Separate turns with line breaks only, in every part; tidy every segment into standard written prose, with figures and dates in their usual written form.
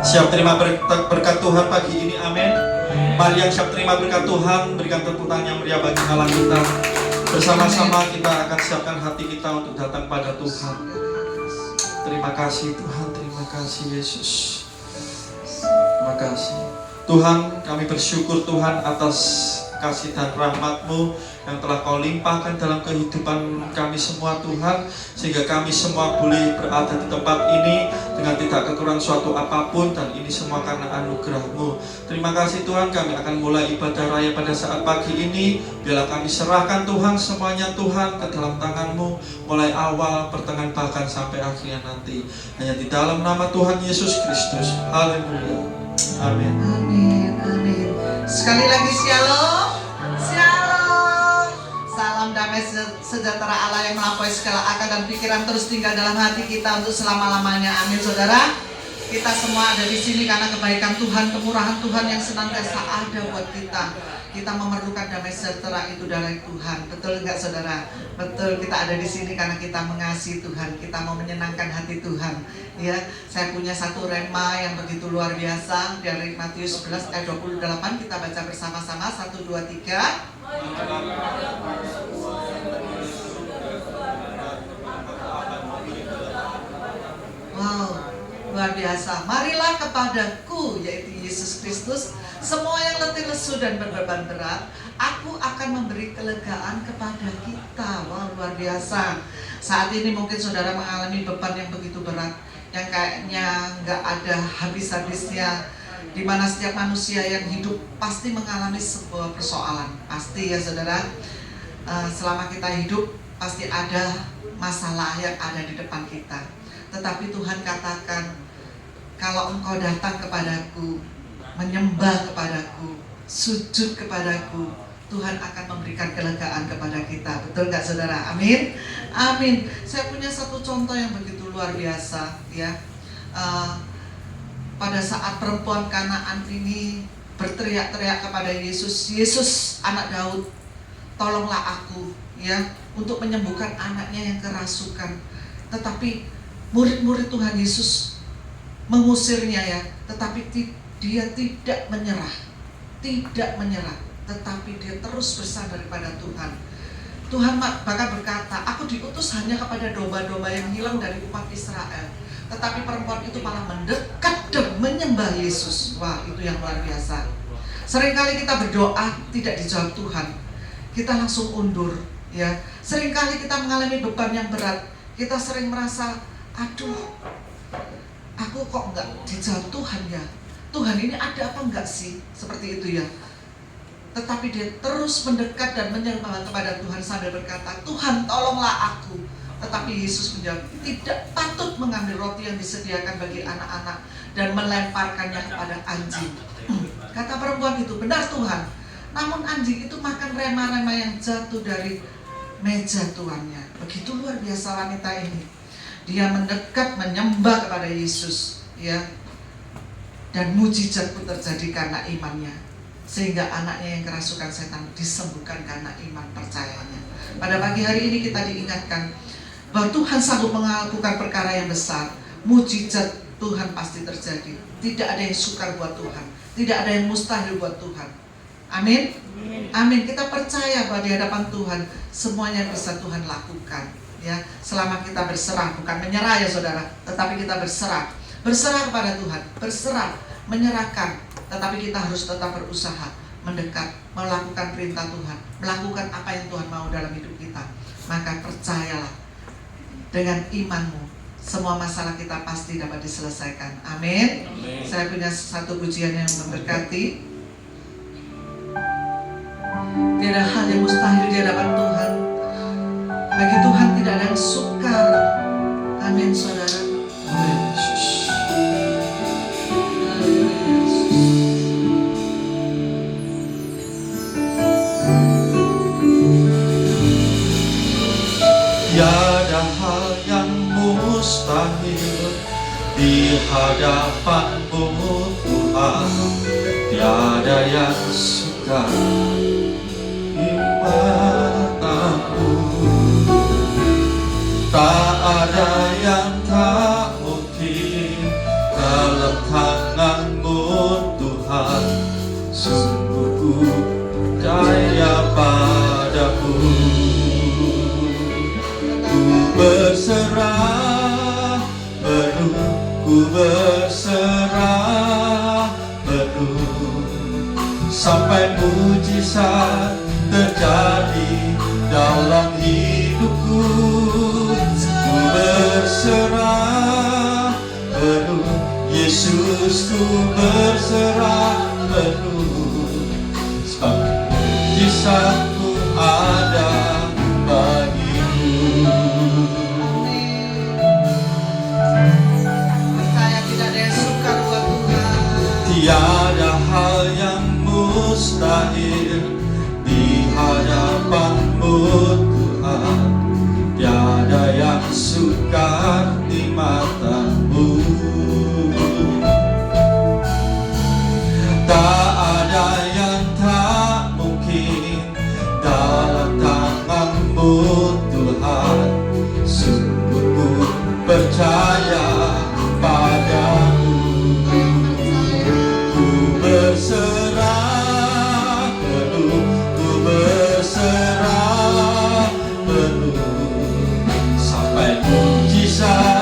Siap terima berkat Tuhan pagi ini, amin. Mari yang siap terima berkat Tuhan, berikan tepuk tangan yang meriah bagi Allah kita. Bersama-sama kita akan siapkan hati kita untuk datang pada Tuhan. Terima kasih Tuhan, terima kasih Yesus. Terima kasih Tuhan, kami bersyukur Tuhan atas kasih dan rahmat-Mu yang telah Kau limpahkan dalam kehidupan kami semua Tuhan, sehingga kami semua boleh berada di tempat ini dengan tidak kekurangan suatu apapun, dan ini semua karena anugerah-Mu. Terima kasih Tuhan, kami akan mulai ibadah raya pada saat pagi ini. Biarlah kami serahkan Tuhan semuanya Tuhan ke dalam tangan-Mu, mulai awal, pertengahan, bahkan sampai akhirnya nanti. Hanya di dalam nama Tuhan Yesus Kristus. Haleluya. Amin.
Amin, amin. Sekali lagi shalom. Shalom. Salam damai sejahtera Allah yang melampaui segala akal dan pikiran terus tinggal dalam hati kita untuk selama-lamanya. Amin, saudara. Kita semua ada di sini karena kebaikan Tuhan, kemurahan Tuhan yang senantiasa ada buat kita. Kita memerlukan damai sejahtera itu dari Tuhan. Betul enggak, saudara? Betul, kita ada di sini karena kita mengasihi Tuhan. Kita mau menyenangkan hati Tuhan. Ya, saya punya satu rema yang begitu luar biasa dari Matius 11 ayat 28. Kita baca bersama-sama. 1, 2, 3. Wow, luar biasa. Marilah kepadaku, yaitu Yesus Kristus, semua yang letih lesu dan berbeban berat, aku akan memberi kelegaan kepada kita. Wow, luar biasa. Saat ini mungkin saudara mengalami beban yang begitu berat, yang kayaknya nggak ada habis-habisnya, di mana setiap manusia yang hidup pasti mengalami sebuah persoalan. Pasti ya saudara, selama kita hidup pasti ada masalah yang ada di depan kita. Tetapi Tuhan katakan, kalau engkau datang kepadaku, menyembah kepadaku, sujud kepadaku, Tuhan akan memberikan kelegaan kepada kita. Betul gak saudara? Amin. Amin. Saya punya satu contoh yang begitu luar biasa ya. Pada saat perempuan Kanaan ini berteriak-teriak kepada Yesus, Yesus anak Daud, tolonglah aku ya, untuk menyembuhkan anaknya yang kerasukan. Tetapi murid-murid Tuhan Yesus mengusirnya ya, tetapi dia tidak menyerah. Tidak menyerah, tetapi dia terus bersandar pada Tuhan. Tuhan bahkan berkata, aku diutus hanya kepada domba-domba yang hilang dari umat Israel. Tetapi perempuan itu malah mendekat dan menyembah Yesus. Wah, itu yang luar biasa. Seringkali kita berdoa tidak dijawab Tuhan, kita langsung undur ya. Seringkali kita mengalami beban yang berat, kita sering merasa, aduh, aku kok enggak dijawab Tuhan ya. Tuhan ini ada apa enggak sih? Seperti itu ya. Tetapi dia terus mendekat dan menyembah kepada Tuhan sambil berkata, Tuhan tolonglah aku. Tetapi Yesus menjawab, tidak patut mengambil roti yang disediakan bagi anak-anak dan melemparkannya kepada anjing. Kata perempuan itu, benar Tuhan. Namun anjing itu makan rema-rema yang jatuh dari meja tuannya. Begitu luar biasa wanita ini. Dia mendekat menyembah kepada Yesus ya. Dan mujizat pun terjadi karena imannya, sehingga anaknya yang kerasukan setan disembuhkan karena iman percayanya. Pada pagi hari ini kita diingatkan bahwa Tuhan sanggup melakukan perkara yang besar. Mujizat Tuhan pasti terjadi. Tidak ada yang sukar buat Tuhan, tidak ada yang mustahil buat Tuhan. Amin. Amin. Kita percaya bahwa di hadapan Tuhan semuanya bisa Tuhan lakukan ya, selama kita berserah, bukan menyerah ya saudara, tetapi kita berserah. Berserah kepada Tuhan, berserah, menyerahkan. Tetapi kita harus tetap berusaha, mendekat, melakukan perintah Tuhan, melakukan apa yang Tuhan mau dalam hidup kita. Maka percayalah, dengan imanmu semua masalah kita pasti dapat diselesaikan. Amin. Saya punya satu pujian yang memberkati. Tidak ada hal yang mustahil di hadapan Tuhan. Bagi Tuhan tidak ada yang sukar. Amin saudara. Amin.
Tiada hal yang mustahil di hadapan-Mu Tuhan. Tiada yang sukar di mata-Mu. Tak ada yang tak mungkin dalam tangan berserah penuh sampai mujizat terjadi dalam hidupku. Ku berserah penuh, Yesus, ku berserah penuh, sebab mujizatmu ada bagiku.
Percaya tidak ada yang sukar buat Tuhan.
Tiada hal yang mustahil di hadapan-Mu Tuhan, tiada yang sukar di mata-Mu. Tak ada yang tak mungkin dalam tangan-Mu Tuhan. Sungguh ku percaya padamu. Ku berserah penuh, ku berserah penuh, sampai mujizat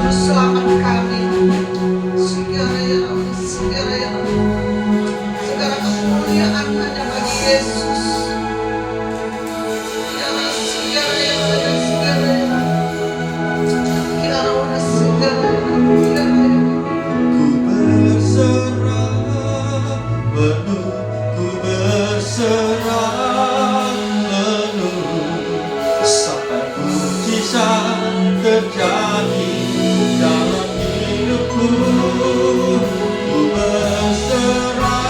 Juru Selamat kami. Segala kemuliaan hanya bagi Yesus.
Ku berserah penuh, ku berserah penuh, sampai mujizat terjadi dalam hidupku. Ku berserah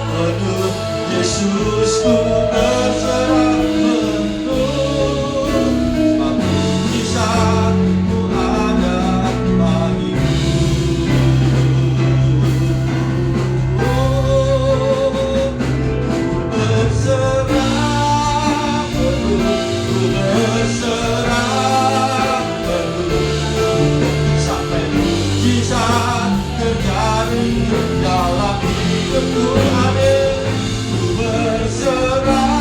penuh, Yesus, ku berserah penuh, sebab mujizatmu ada bagiku. Berserah penuh, ku berserah penuh, sampai mujizat terjadi dalam hidupku. Amin. Ku berserah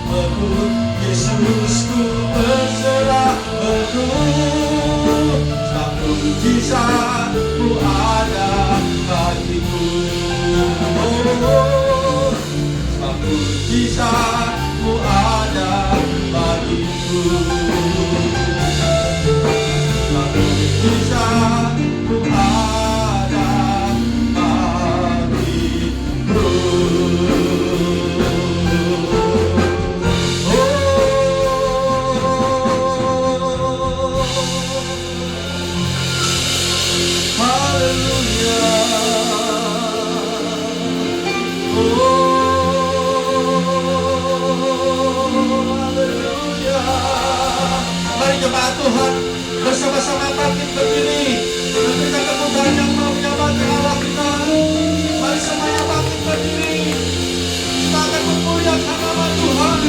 penuh, Yesus, ku berserah penuh, sebab mujizatmu ada bagiku. Sebab mujizatmu ada bagiku. Sebab mujizatmu ada bagiku. Haleluya. Haleluya. Mari jemaat Tuhan bersama-sama bangkit berdiri, memberikan kemuliaan yang mau menyembahkan Allah kita. Mari semuanya bangkit berdiri. Kita akan memuliakan nama Tuhan.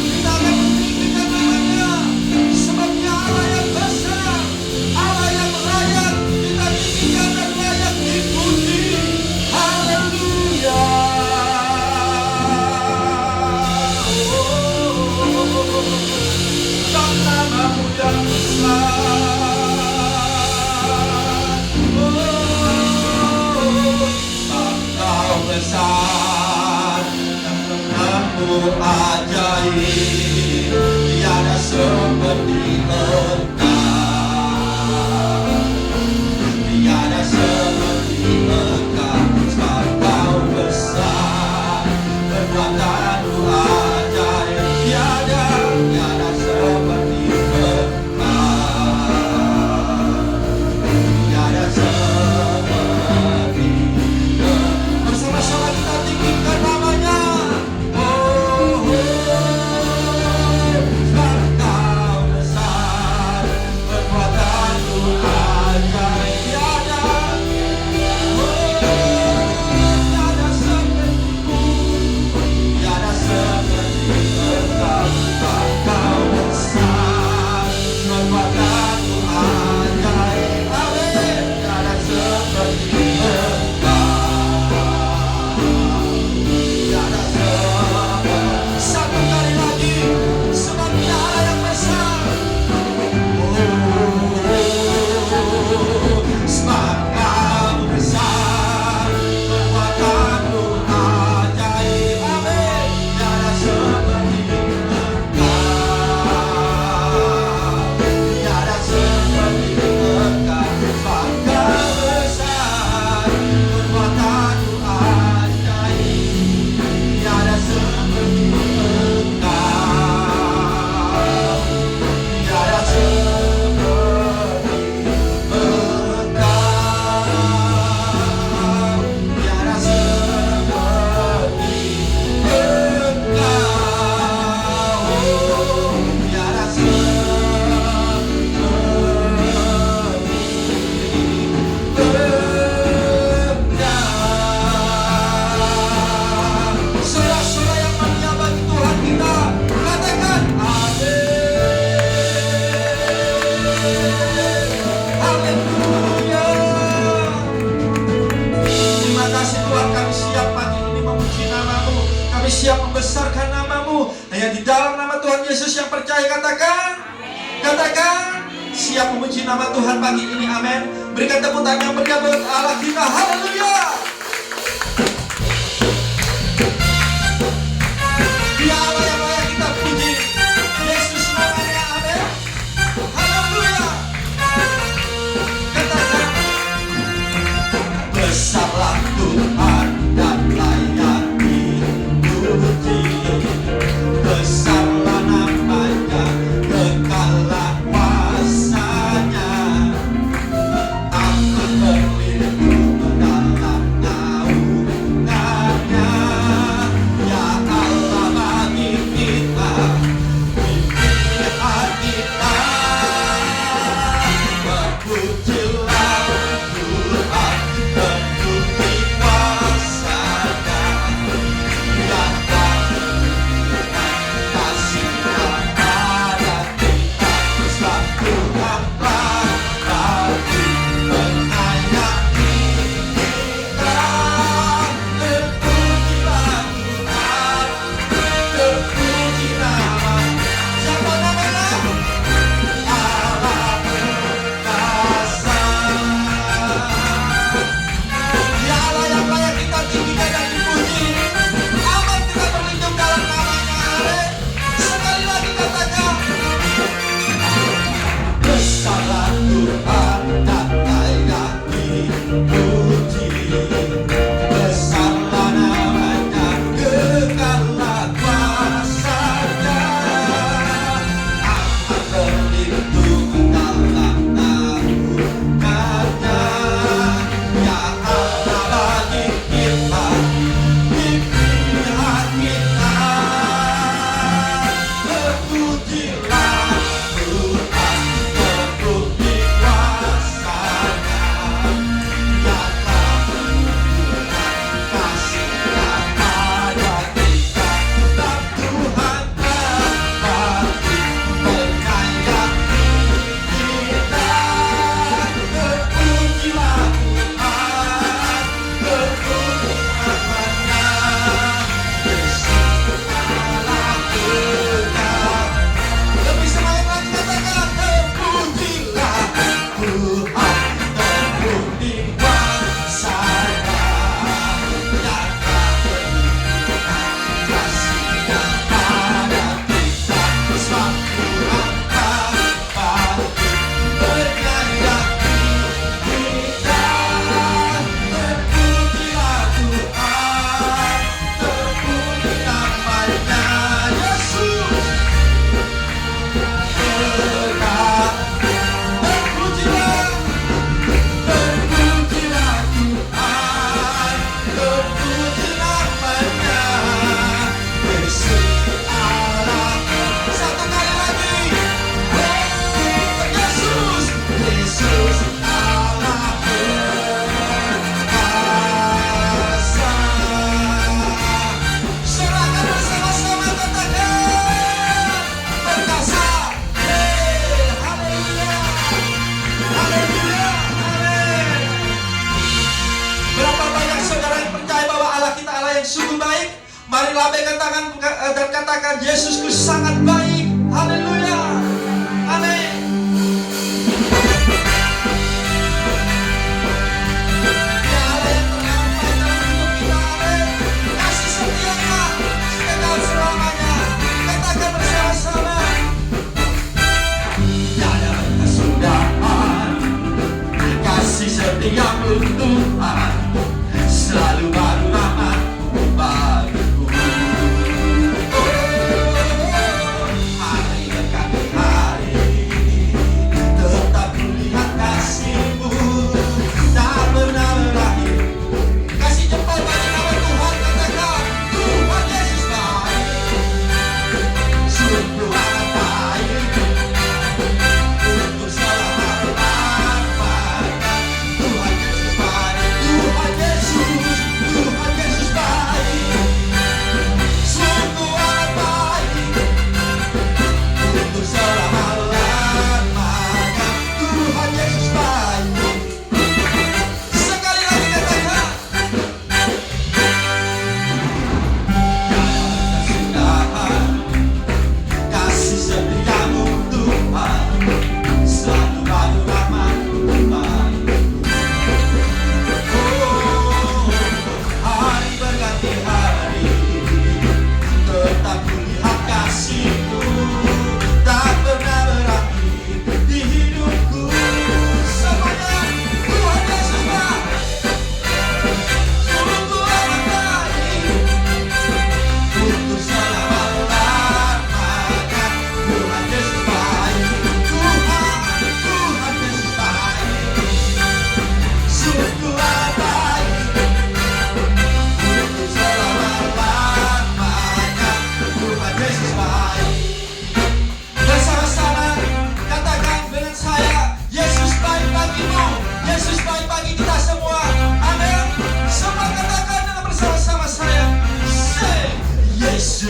Kita akan meninggikan namanya. Sebab Dia Allah yang besar, Allah yang layak kita tinggikan dan layak dipuji. Haleluya. Dan namamu yang besar. Engkau besar dan namamu ajaib, tiada seperti Engkau, tiada seperti Engkau, sebab Engkau besar, kekuatanmu ajaib, tiada seperti Engkau, tiada seperti Engkau. Bersama-sama kita tinggikan namanya. Sebab Engkau besar, kekuatanmu ajaib, tiada seperti-Mu, tiada seperti Engkau. Sebab Engkau besar, kekuatanmu ajaib, amin, tiada seperti Engkau, tiada seperti. Satu kali lagi, sebab Dia Allah yang besar. Sebab Engkau besar, kekuatanmu ajaib, amin, tiada seperti Engkau, tiada seperti Engkau. Sebab Engkau besar, kekuatanmu ajaib, tiada seperti Engkau, tiada seperti Engkau, tiada seperti Engkau, tiada seperti Engkau. Saudara-saudara yang mulia bagi Tuhan kita, katakan amin. Haleluya. Terima kasih Tuhan, kami siap pagi ini memuji nama-Mu, kami siap membesarkan nama-Mu. Hanya di dalam nama Tuhan Yesus yang percaya katakan, katakan, Siap memuji nama Tuhan pagi ini, amin. Berikan tepuk tangan yang meriah buat Allah kita, haleluya. Dia Allah yang layak kita puji, Yesus namanya, amin. Haleluya. Katakan, besarlah Tuhan dan layak dipuji, besarlah namanya, kekallah kuasanya, akan berlindung dalam naungannya. Ya Allah bagi kita, pimpin hati kita, berpujilah Tuhan, terbukti kuasanya, yang kasihnya pada kita, sebab Tuhan telah bagi mengayahi kita. Terpujilah Tuhan, terpuji nama, siapa namanya? Allah perkasa. Ya Allah yang layak kita tinggikan dan dipuji, aman kita berlindung dalam namanya, amin. Sekali lagi katakan, besarlah Tuhan dan layak dipuji, besarlah namanya, kekallah kuasanya, akan berlindung dalam naungannya. Ya Allah bagi kita, pimpin hati kita, terpujilah Tuhan, terbukti kuasanya, yang kasihnya pada kita, dan Tuhan terbagi menyayangi kita. Terpujilah Tuhan, terpuji namanya, Yesus Allah kita. Lebih semangat lagi katakan, terpujilah Tuhan, terbukti kuasanya, yang kasihnya pada kita, sebab Tuhan telah bagi menyayangi kita. Terpujilah Tuhan, terpuji namanya, Yesus. Terpujilah, terpujilah Tuhan, terpuji namanya, Yesus Allah. Satu kali lagi, Yesus, Yesus Allah perkasa. Serahkan bersama-sama, katakan, perkasa. Haleluya, haleluya, amin. Berapa banyak saudara yang percaya bahwa Allah kita Allah yang sungguh baik? Mari lambaikan tangan dan katakan, Yesusku sangat baik. Haleluya, amin. Ya Allah yang terhampa dalam hidup kita, amin. Kasih setianya kekal selamanya. Katakan bersama-sama, tiada kesudahan kasih setiamu Tuhan, selalu baru rahmat bagiku. Oh,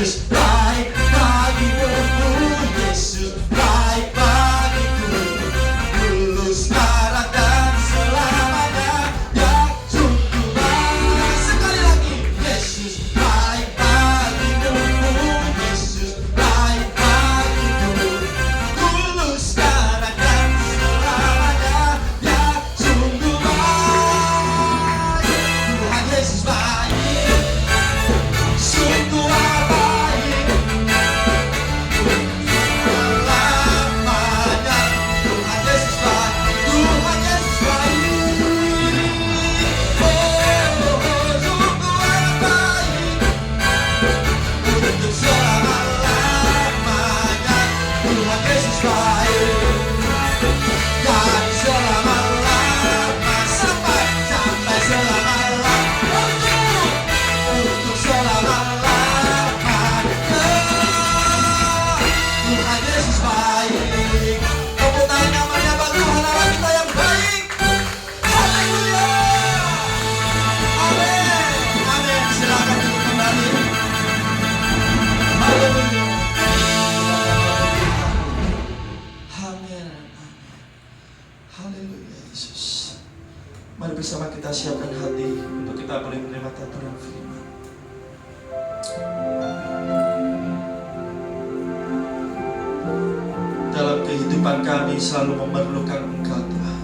Yesus baik bagimu, Yesus baik bagiku, dulu sekarang dan selamanya, yang sungguh baik. Sekali lagi, Yesus baik bagimu, Yesus baik bagiku, dulu sekarang dan selamanya, yang sungguh baik. Tuhan Yesus baik, sungguh baik, selamanya. Tuhan Yesus baik, Tuhan Yesus baik. Sungguh baik, untuk selama-lamanya. Tuhan Yesus baik, dari selama-lama sampai selama-lamanya, untuk selama-lamanya. Tuhan Yesus baik. Tepuk tangan yang menyambut Tuhan Allah kita yang baik. Haleluya. Amin. Amin. Silakan duduk kembali. Haleluya. Amin. Haleluya Yesus. Mari bersama kita siapkan hati untuk kita boleh menerima tataran firman. Dalam kehidupan kami selalu memerlukan Engkau Tuhan,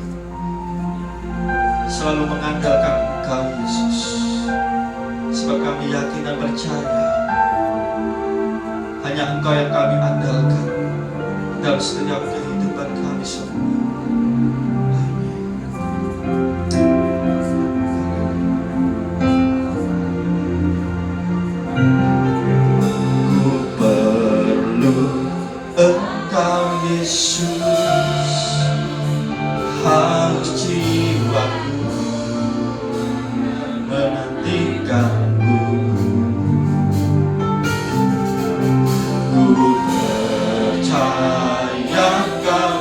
selalu mengandalkan Engkau Yesus, sebab kami yakin dan percaya hanya Engkau yang kami andalkan dalam setiap kehidupan kami semua. Ku perlu Engkau Yesus, haus jiwaku menantikanmu. Ku percaya Kau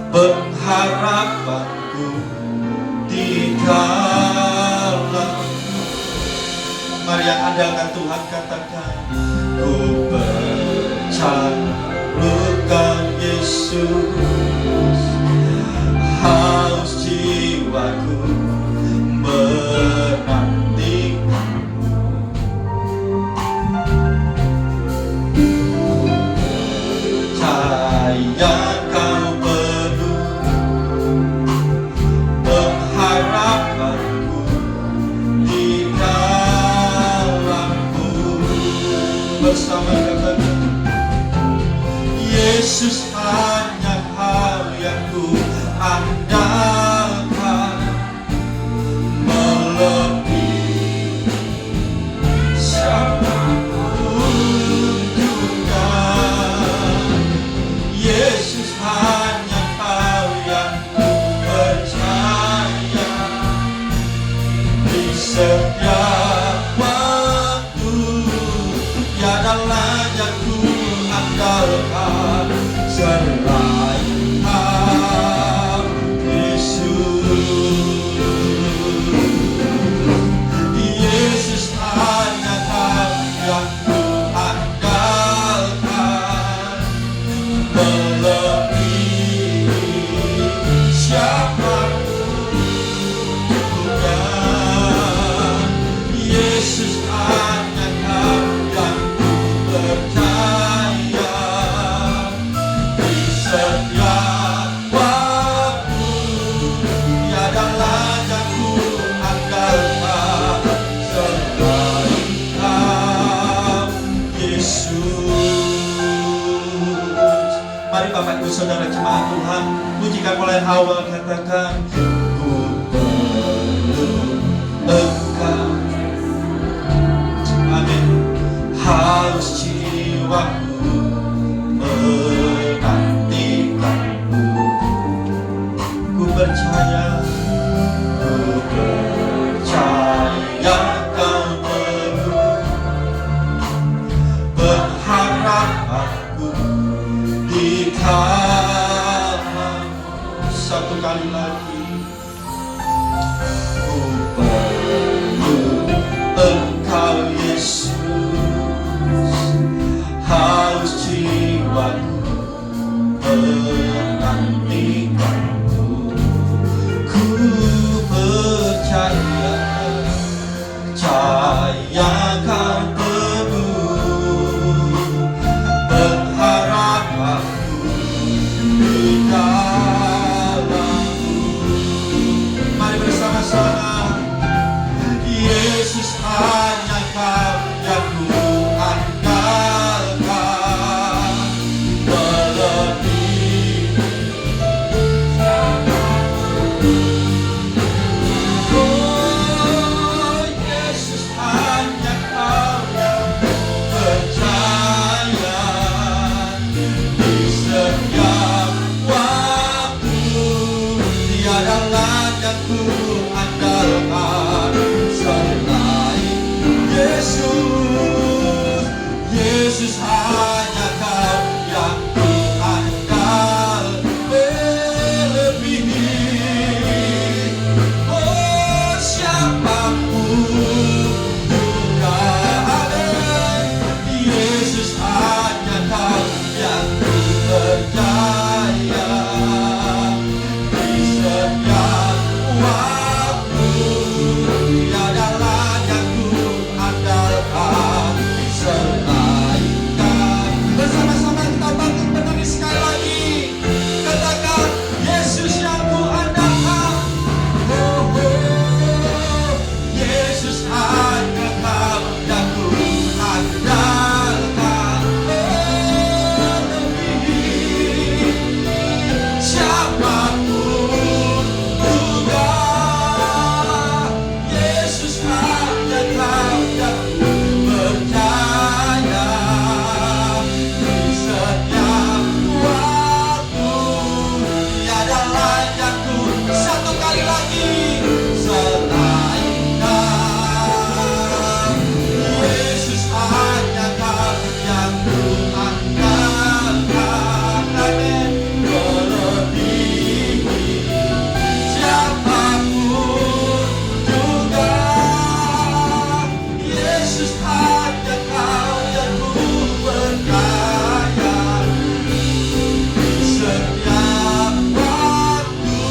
pengharapanku di dalam. Mari yang andalkan Tuhan katakan, ku percaya Engkau Yesus, haus jiwaku menantikanmu. Percaya Kau penuh pengharapanku di dalammu. Bersama katakan, Yesus hanya Kau yang ku andalkan, melebihi siapapun juga. Yesus hanya Kau yang ku percaya, di setiap waktu tiada lain yang ku andalkan selain Kau Yesus. Yesus hanya Kau yang ku andalkan, melebihi siapapun juga. Yesus hanya Kau yang ku percaya, di setiap waktu tiada lain yang ku andalkan selain Kau Yesus. Mari Bapak Ibu Saudara jemaat Tuhan, pujikan mulai awal, katakan, ku perlu Engkau. Amin. Haus jiwaku menantikanmu. Ku percaya Kau penuh pengharapanku di dalam. Satu kali lagi, ku perlu Engkau yang kau teguh, berharap aku di dalam-Mu. Mari bersama-sama. Yesus hanya Kau yang ku andalkan, melebihi. Oh Yesus hanya Kau yang ku percaya, di setiap waktu tiada lain yang ku andalkan selain Yesus. Yesus hanya Kau yang ku andal melebihi. Oh siapapun juga ada, Yesus hanya Kau yang ku percaya, di setiap waktu tiada lain yang ku andalkan selain Kau. Bersama-sama kita bangun berdiri sekali lagi, katakan Yesus yang ku andalkan. Oh, oh, Yesus hanya Kau yang ku andalkan, melebihi siapapun juga. Yesus hanya Kau yang ku percaya, di setiap waktu tiada lain yang ku. Satu kali lagi, selain Kau. Yesus hanya Kau yang ku andalkan, amin, melebihi siapapun juga. Yesus hanya Kau yang ku percaya, di setiap waktu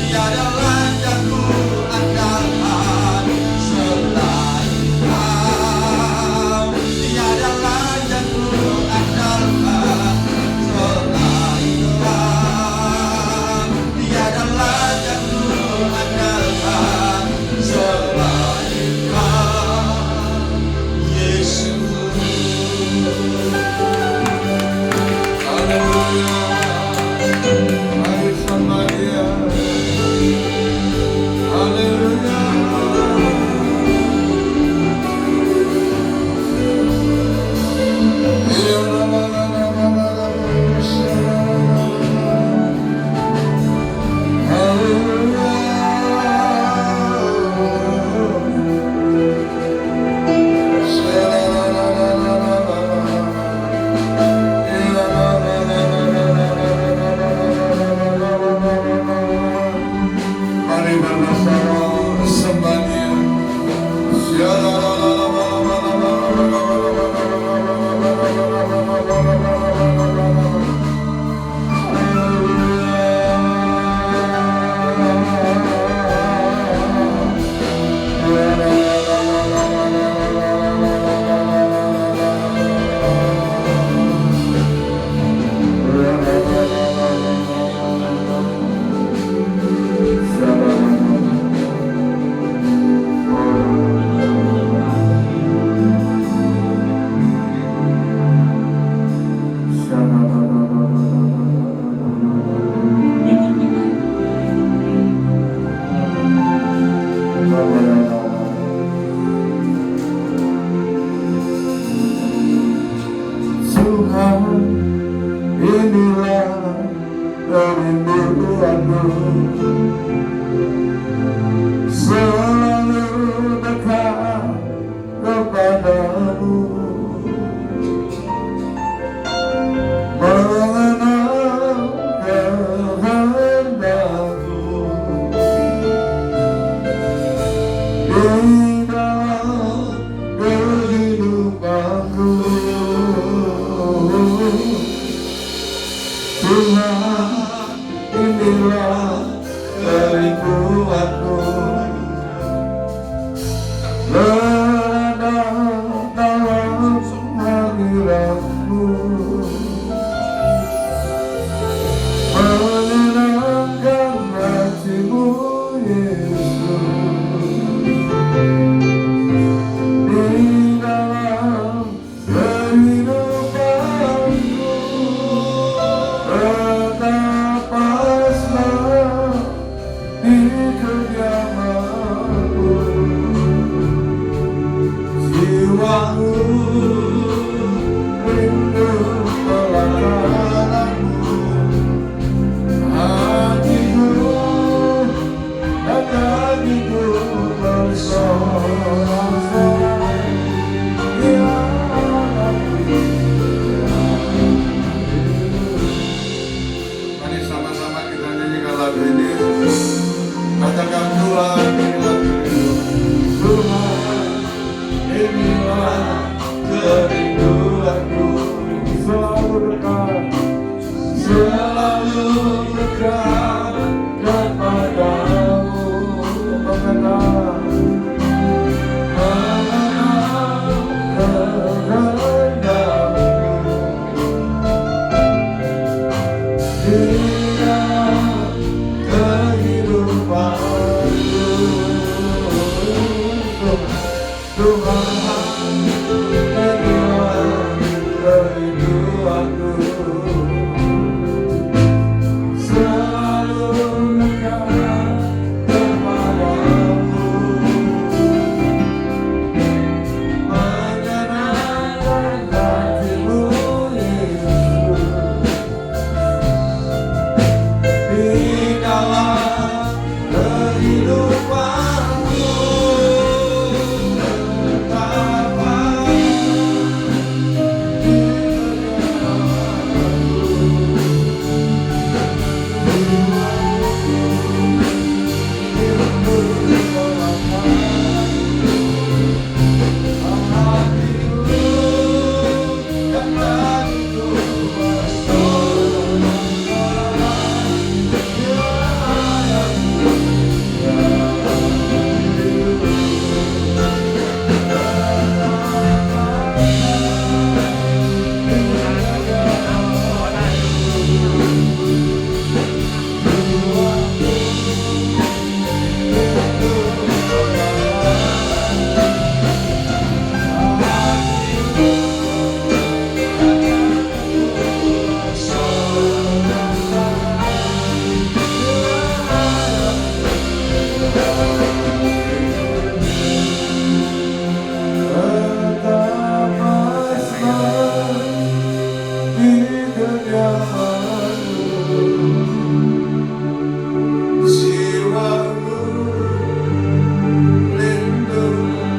tiada lain yang ku andalkan selain Kau. Tiada lain yang ku andalkan selain Kau. Tiada lain yang ku andalkan selain Kau, Yesus. Haleluya. Mari sama Dia. Haleluya. Mari bersama sembah Dia. Tuhan, inilah kerinduanku, selalu dekat kepadamu, mengenal kehendakmu di dalam kehidupanku. Tuhan, inilah kerinduanku.
jiwaku rindu pelanggaranmu, hatiku dan dagingku bersorak-sorai. Ya Rabbi, mari sama-sama kita nyanyikan lagu ini. Katakan Tuhan, inilah Tuhan, inilah kerinduanku. Selalu dekat kepadamu, mengenal kehendakmu. Inilah kehidupanku. Tuhan, inilah kerinduanku. Selalu dekat kepadamu, menyenangkan hatimu, Yesus. Di dalam kehidupanku, betapa jiwaku rindu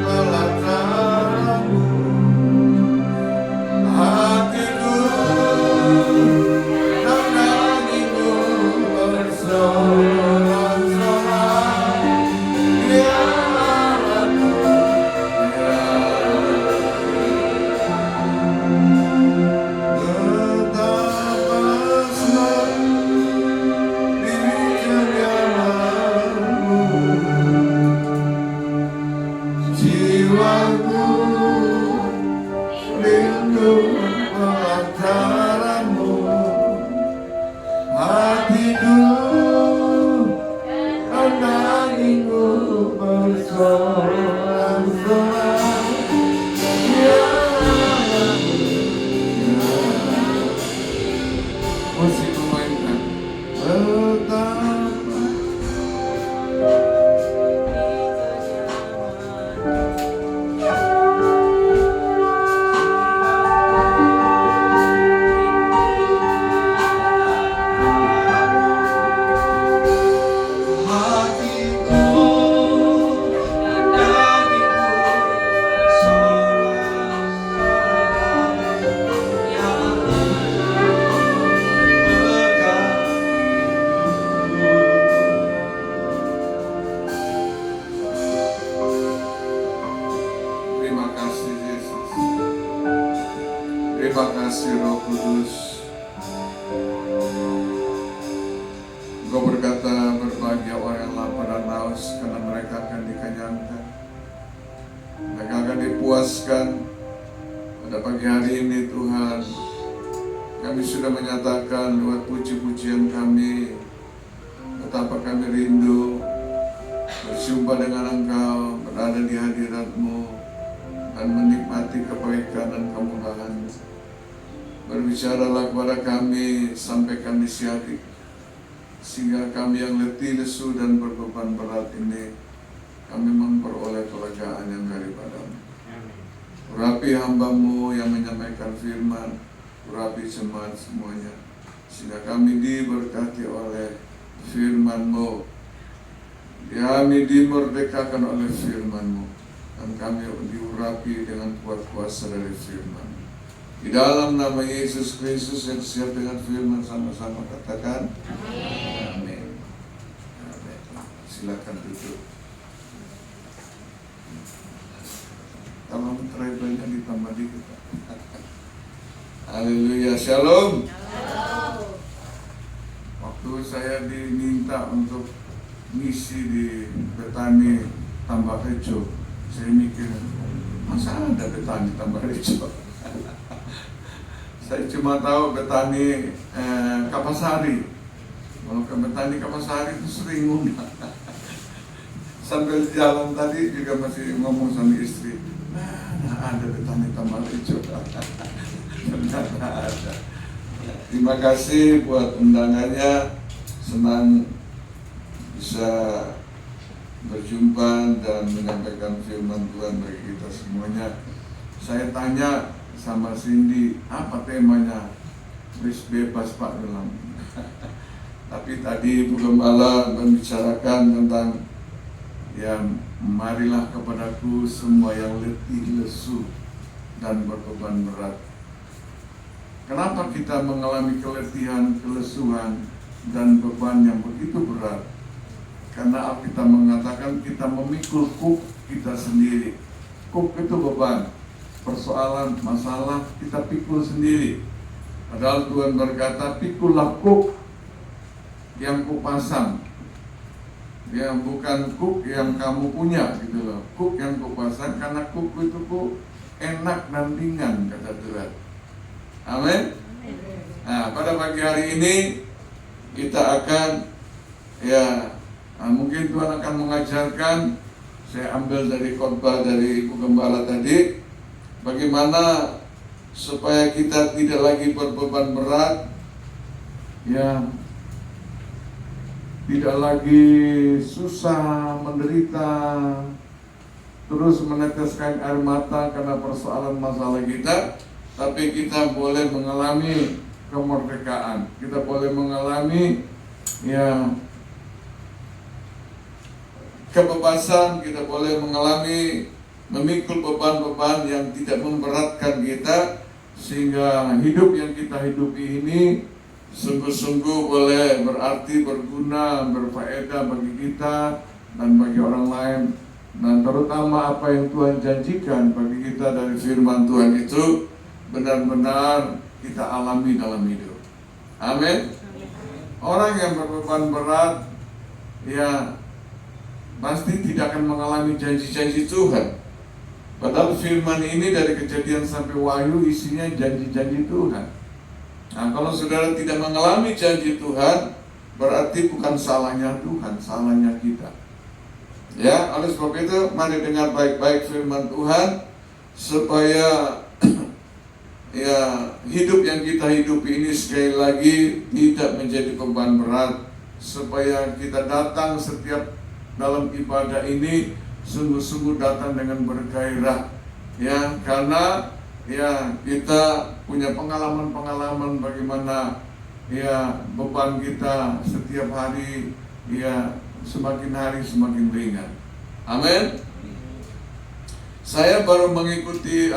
pelanggaranmu, hatiku dan dagingku bersorak-sorai. Ya Rabbi, betapa senang di kediamanmu, jiwaku rindu pelanggaranmu, hatiku dan dagingku bersorak-sorai. Ya Rabbi, musik memainkan betapa terima kasih Yesus. Terima kasih Roh Kudus. Engkau berkata, berbahagia orang yang lapar dan haus, karena mereka akan dikenyangkan. Mereka akan dipuaskan. Pada pagi hari ini Tuhan, kami sudah menyatakan lewat puji-pujian kami betapa kami rindu berjumpa dengan Engkau, berada di hadirat-Mu, dan menikmati kebaikan dan kemurahan. Berbicaralah kepada kami sampai kami siap, sehingga kami yang letih, lesu, dan berbeban berat ini, kami memperoleh kelegaan yang daripada-Mu. urapi hamba-Mu yang menyampaikan firman, urapi jemaat semuanya, sehingga kami diberkati oleh firman-Mu, kami dimerdekakan oleh firman-Mu, dan kami diurapi dengan kuat kuasa dari firman. Di dalam nama Yesus Kristus yang siap dengan firman, sama-sama katakan amin. Amin. Silakan duduk. Kalau treble-nya ditambah dikit. Haleluya, shalom. Waktu saya diminta untuk misi di Betani Tambak Rejo, saya mikir, masa ada Betani Tambak Rejo? Saya cuma tahu Betani Kapasari. Kalau ke Betani Kapasari itu sering ngundang. Sambil jalan tadi juga masih ngomong sama istri, ada Betani Tambak Rejo. Ternyata ada. Terima kasih buat undangannya. Senang bisa berjumpa dan menyampaikan firman Tuhan bagi kita semuanya. Saya tanya sama Cindy, apa temanya? Wis bebas Pak bilang. Tapi tadi Bu Gembala membicarakan tentang marilah kepadaku semua yang letih, lesu dan berbeban berat. Kenapa kita mengalami keletihan, kelesuhan, dan beban yang begitu berat? Karena Alkitab mengatakan kita memikul kuk kita sendiri. Kuk itu beban, persoalan, masalah kita pikul sendiri. Padahal Tuhan berkata, pikullah kuk yang kupasang, yang bukan kuk yang kamu punya, gitu loh. Kuk yang kupasang, karena kuk itu kuk enak dan ringan, kata Tuhan. Amin. Nah, pada pagi hari ini kita akan mungkin Tuhan akan mengajarkan. Saya ambil dari khotbah dari Ibu Gembala tadi, bagaimana supaya kita tidak lagi berbeban berat, tidak lagi susah, menderita, terus meneteskan air mata karena persoalan masalah kita. Tapi kita boleh mengalami kemerdekaan, kita boleh mengalami kebebasan, kita boleh mengalami memikul beban-beban yang tidak memberatkan kita, sehingga hidup yang kita hidupi ini sungguh-sungguh boleh berarti, berguna, berfaedah bagi kita dan bagi orang lain, dan terutama apa yang Tuhan janjikan bagi kita dari firman Tuhan itu benar-benar kita alami dalam hidup. Amin. Orang yang berbeban berat pasti tidak akan mengalami janji-janji Tuhan. Padahal firman ini dari Kejadian sampai Wahyu isinya janji-janji Tuhan. Nah, kalau saudara tidak mengalami janji Tuhan, berarti bukan salahnya Tuhan, salahnya kita. Ya, oleh sebab itu mari dengar baik-baik firman Tuhan supaya hidup yang kita hidupi ini sekali lagi tidak menjadi beban berat, supaya kita datang setiap dalam ibadah ini sungguh-sungguh datang dengan bergairah, karena kita punya pengalaman-pengalaman bagaimana beban kita setiap hari semakin hari semakin ringan. Amin. Saya baru mengikuti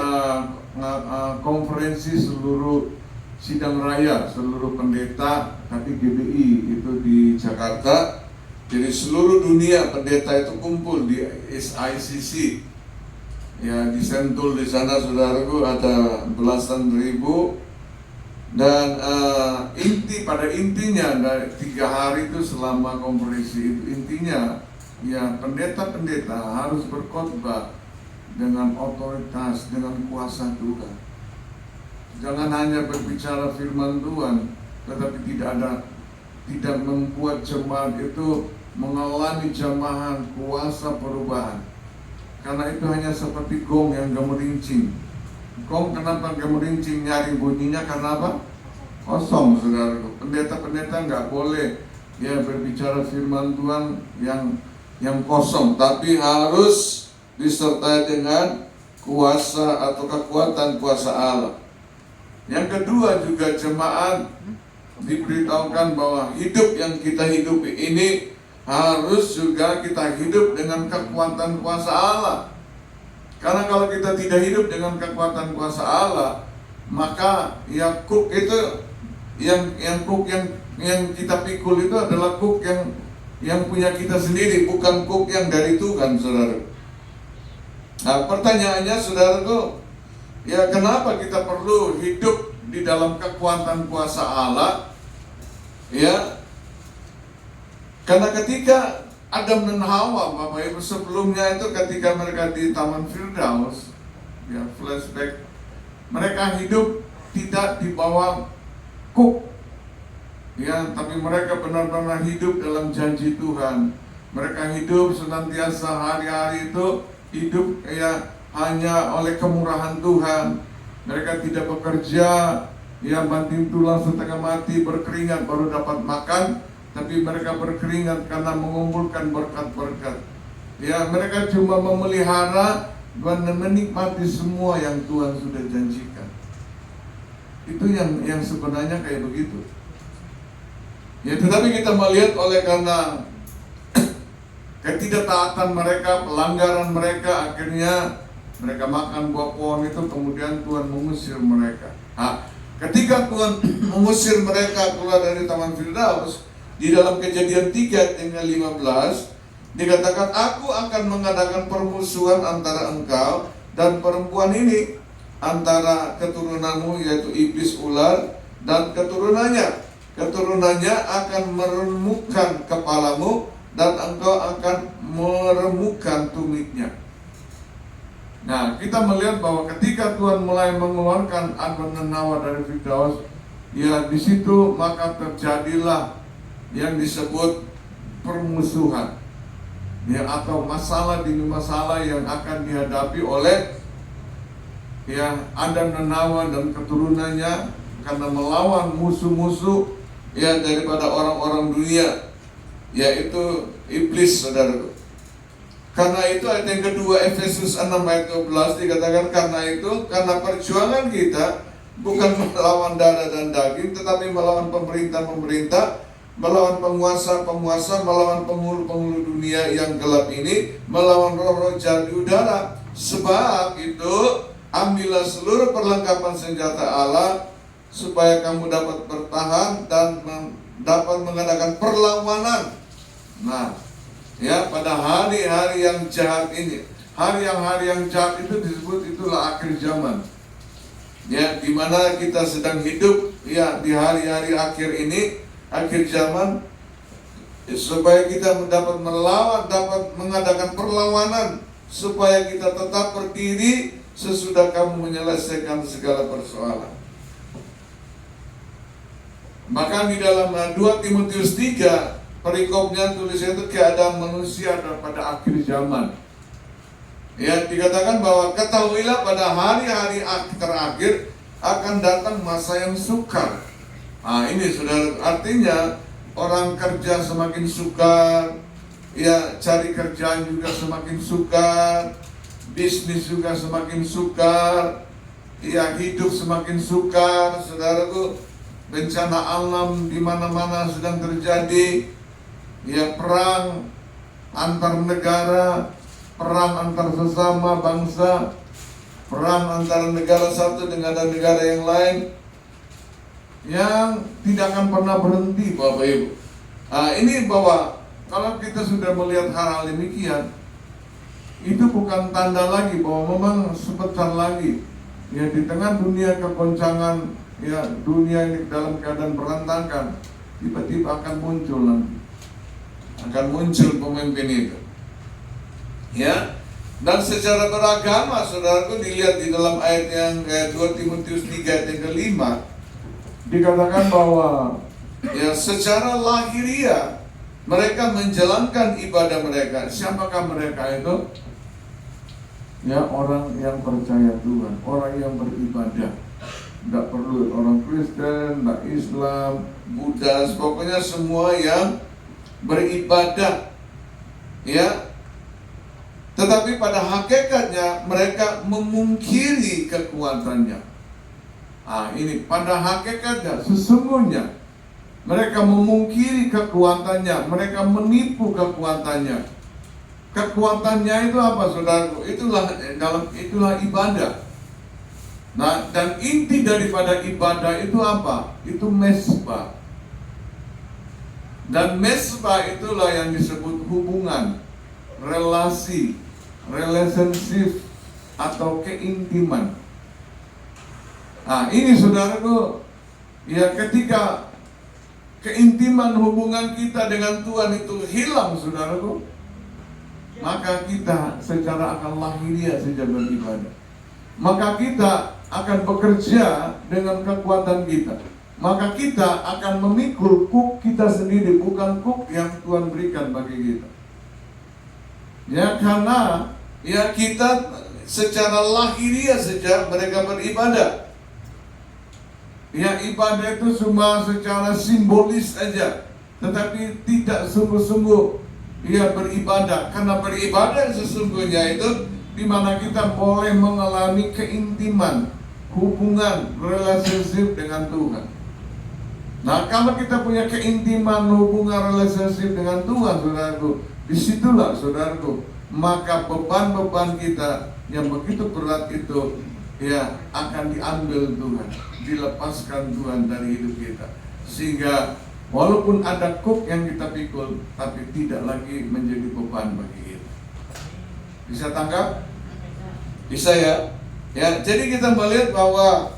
konferensi seluruh sidang raya, seluruh pendeta, tapi GBI itu di Jakarta. Jadi seluruh dunia pendeta itu kumpul di SICC. Di Sentul di sana, saudaraku, ada belasan ribu. Dan pada intinya dari 3 hari itu selama konferensi itu, intinya pendeta-pendeta harus berkhotbah dengan otoritas, dengan kuasa Tuhan. Jangan hanya berbicara firman Tuhan, tetapi tidak membuat jemaat itu mengalami jamahan kuasa perubahan. Karena itu hanya seperti gong yang gemerincing. Gong kenapa gemerincing, nyaring bunyinya karena apa? Kosong, saudaraku. Pendeta-pendeta nggak boleh berbicara firman Tuhan yang kosong, tapi harus disertai dengan kuasa atau kekuatan kuasa Allah. Yang kedua juga jemaat diberitahukan bahwa hidup yang kita hidupi ini harus juga kita hidup dengan kekuatan kuasa Allah. Karena kalau kita tidak hidup dengan kekuatan kuasa Allah, maka ya kuk itu yang kita pikul itu adalah kuk yang punya kita sendiri, bukan kuk yang dari Tuhan, saudara. Nah, pertanyaannya, saudaraku, ya kenapa kita perlu hidup di dalam kekuatan kuasa Allah? Ya, karena ketika Adam dan Hawa, Bapak Ibu, sebelumnya itu ketika mereka di Taman Firdaus, ya flashback, mereka hidup tidak di bawah kuk, ya, tapi mereka benar-benar hidup dalam janji Tuhan. Mereka hidup senantiasa hari-hari itu hidup ya hanya oleh kemurahan Tuhan. Mereka tidak bekerja, ya banting tulang setengah mati, berkeringat baru dapat makan. Tapi mereka berkeringat karena mengumpulkan berkat-berkat. Ya, mereka cuma memelihara dan menikmati semua yang Tuhan sudah janjikan. Itu yang sebenarnya kayak begitu. Ya, tetapi kita melihat oleh karena ketidaktaatan mereka, pelanggaran mereka, akhirnya mereka makan buah pohon itu, kemudian Tuhan mengusir mereka. Nah, ketika Tuhan mengusir mereka keluar dari Taman Firdaus, di dalam Kejadian 3 ayat 15 dikatakan, aku akan mengadakan permusuhan antara engkau dan perempuan ini, antara keturunanmu yaitu iblis ular dan keturunannya. Keturunannya akan meremukkan kepalamu dan engkau akan meremukkan tumitnya. Nah, kita melihat bahwa ketika Tuhan mulai mengeluarkan Adam dan Hawa dari Firdaus, ya di situ maka terjadilah yang disebut permusuhan, ya, atau masalah demi masalah yang akan dihadapi oleh ya Adam dan Hawa dan keturunannya, karena melawan musuh-musuh ya daripada orang-orang dunia, yaitu iblis, saudaraku. Karena itu ayat yang kedua Efesus 6 ayat 12 dikatakan, karena perjuangan kita bukan melawan darah dan daging, tetapi melawan pemerintah-pemerintah, melawan penguasa-penguasa, melawan penghulu-penghulu dunia yang gelap ini, melawan roh-roh jahat di udara. Sebab itu ambillah seluruh perlengkapan senjata Allah, supaya kamu dapat bertahan dan dapat mengadakan perlawanan. Nah, ya, pada hari-hari yang jahat ini, hari yang jahat itu disebut itulah akhir zaman. Ya, di mana kita sedang hidup ya di hari-hari akhir ini, akhir zaman, supaya kita dapat melawan, dapat mengadakan perlawanan, supaya kita tetap berdiri sesudah kamu menyelesaikan segala persoalan. Maka di dalam 2 Timotius 3 perikopnya tulisnya itu keadaan manusia pada akhir zaman. Ya, dikatakan bahwa ketahuilah pada hari-hari terakhir akan datang masa yang sukar. Nah, ini saudara, artinya orang kerja semakin sukar, ya cari kerjaan juga semakin sukar, bisnis juga semakin sukar, ya hidup semakin sukar, saudaraku. Bencana alam di mana-mana sedang terjadi, ya perang antar negara, perang antar sesama bangsa, perang antara negara satu dengan negara yang lain, yang tidak akan pernah berhenti, Bapak Ibu. Nah, ini bahwa kalau kita sudah melihat hal-hal demikian, itu bukan tanda lagi bahwa memang sebentar lagi, ya di tengah dunia kegoncangan, ya dunia ini dalam keadaan berantakan, tiba-tiba akan muncul nanti, akan muncul pemimpin itu. Ya, dan secara beragama, saudaraku, dilihat di dalam ayat yang 2 Timotius 3 ayat yang kelima, dikatakan bahwa ya secara lahiriah mereka menjalankan ibadah mereka. Siapakah mereka itu? Ya, orang yang percaya Tuhan, orang yang beribadah. Tidak perlu orang Kristen, tidak Islam, Buddha, pokoknya semua yang beribadah. Ya, Tetapi pada hakikatnya mereka memungkiri kekuatannya. Ini pada hakikatnya, sesungguhnya mereka memungkiri kekuatannya, mereka menipu kekuatannya. Kekuatannya itu apa, saudaraku? Itulah ibadah. Nah, dan inti daripada ibadah itu apa? Itu mesbah. Dan mesbah itulah yang disebut hubungan, relasi, relationship, atau keintiman. Ini saudaraku, ya ketika keintiman hubungan kita dengan Tuhan itu hilang, saudaraku, maka kita secara akan lahiriah saja beribadah. Maka kita akan bekerja dengan kekuatan kita. Maka kita akan memikul kuk kita sendiri, bukan kuk yang Tuhan berikan bagi kita. Ya, karena ya kita secara lahiriah saja mereka beribadah. Ya, ibadah itu cuma secara simbolis saja, tetapi tidak sungguh-sungguh ya beribadah. Karena beribadah sesungguhnya itu di mana kita boleh mengalami keintiman, hubungan, relationship dengan Tuhan. Nah, kalau kita punya keintiman, hubungan, relationship dengan Tuhan, saudaraku, disitulah, saudaraku, maka beban-beban kita yang begitu berat itu ya akan diambil Tuhan, dilepaskan Tuhan dari hidup kita, sehingga walaupun ada kuk yang kita pikul, tapi tidak lagi menjadi beban bagi kita. Bisa tangkap? Bisa ya? Ya, jadi kita melihat bahwa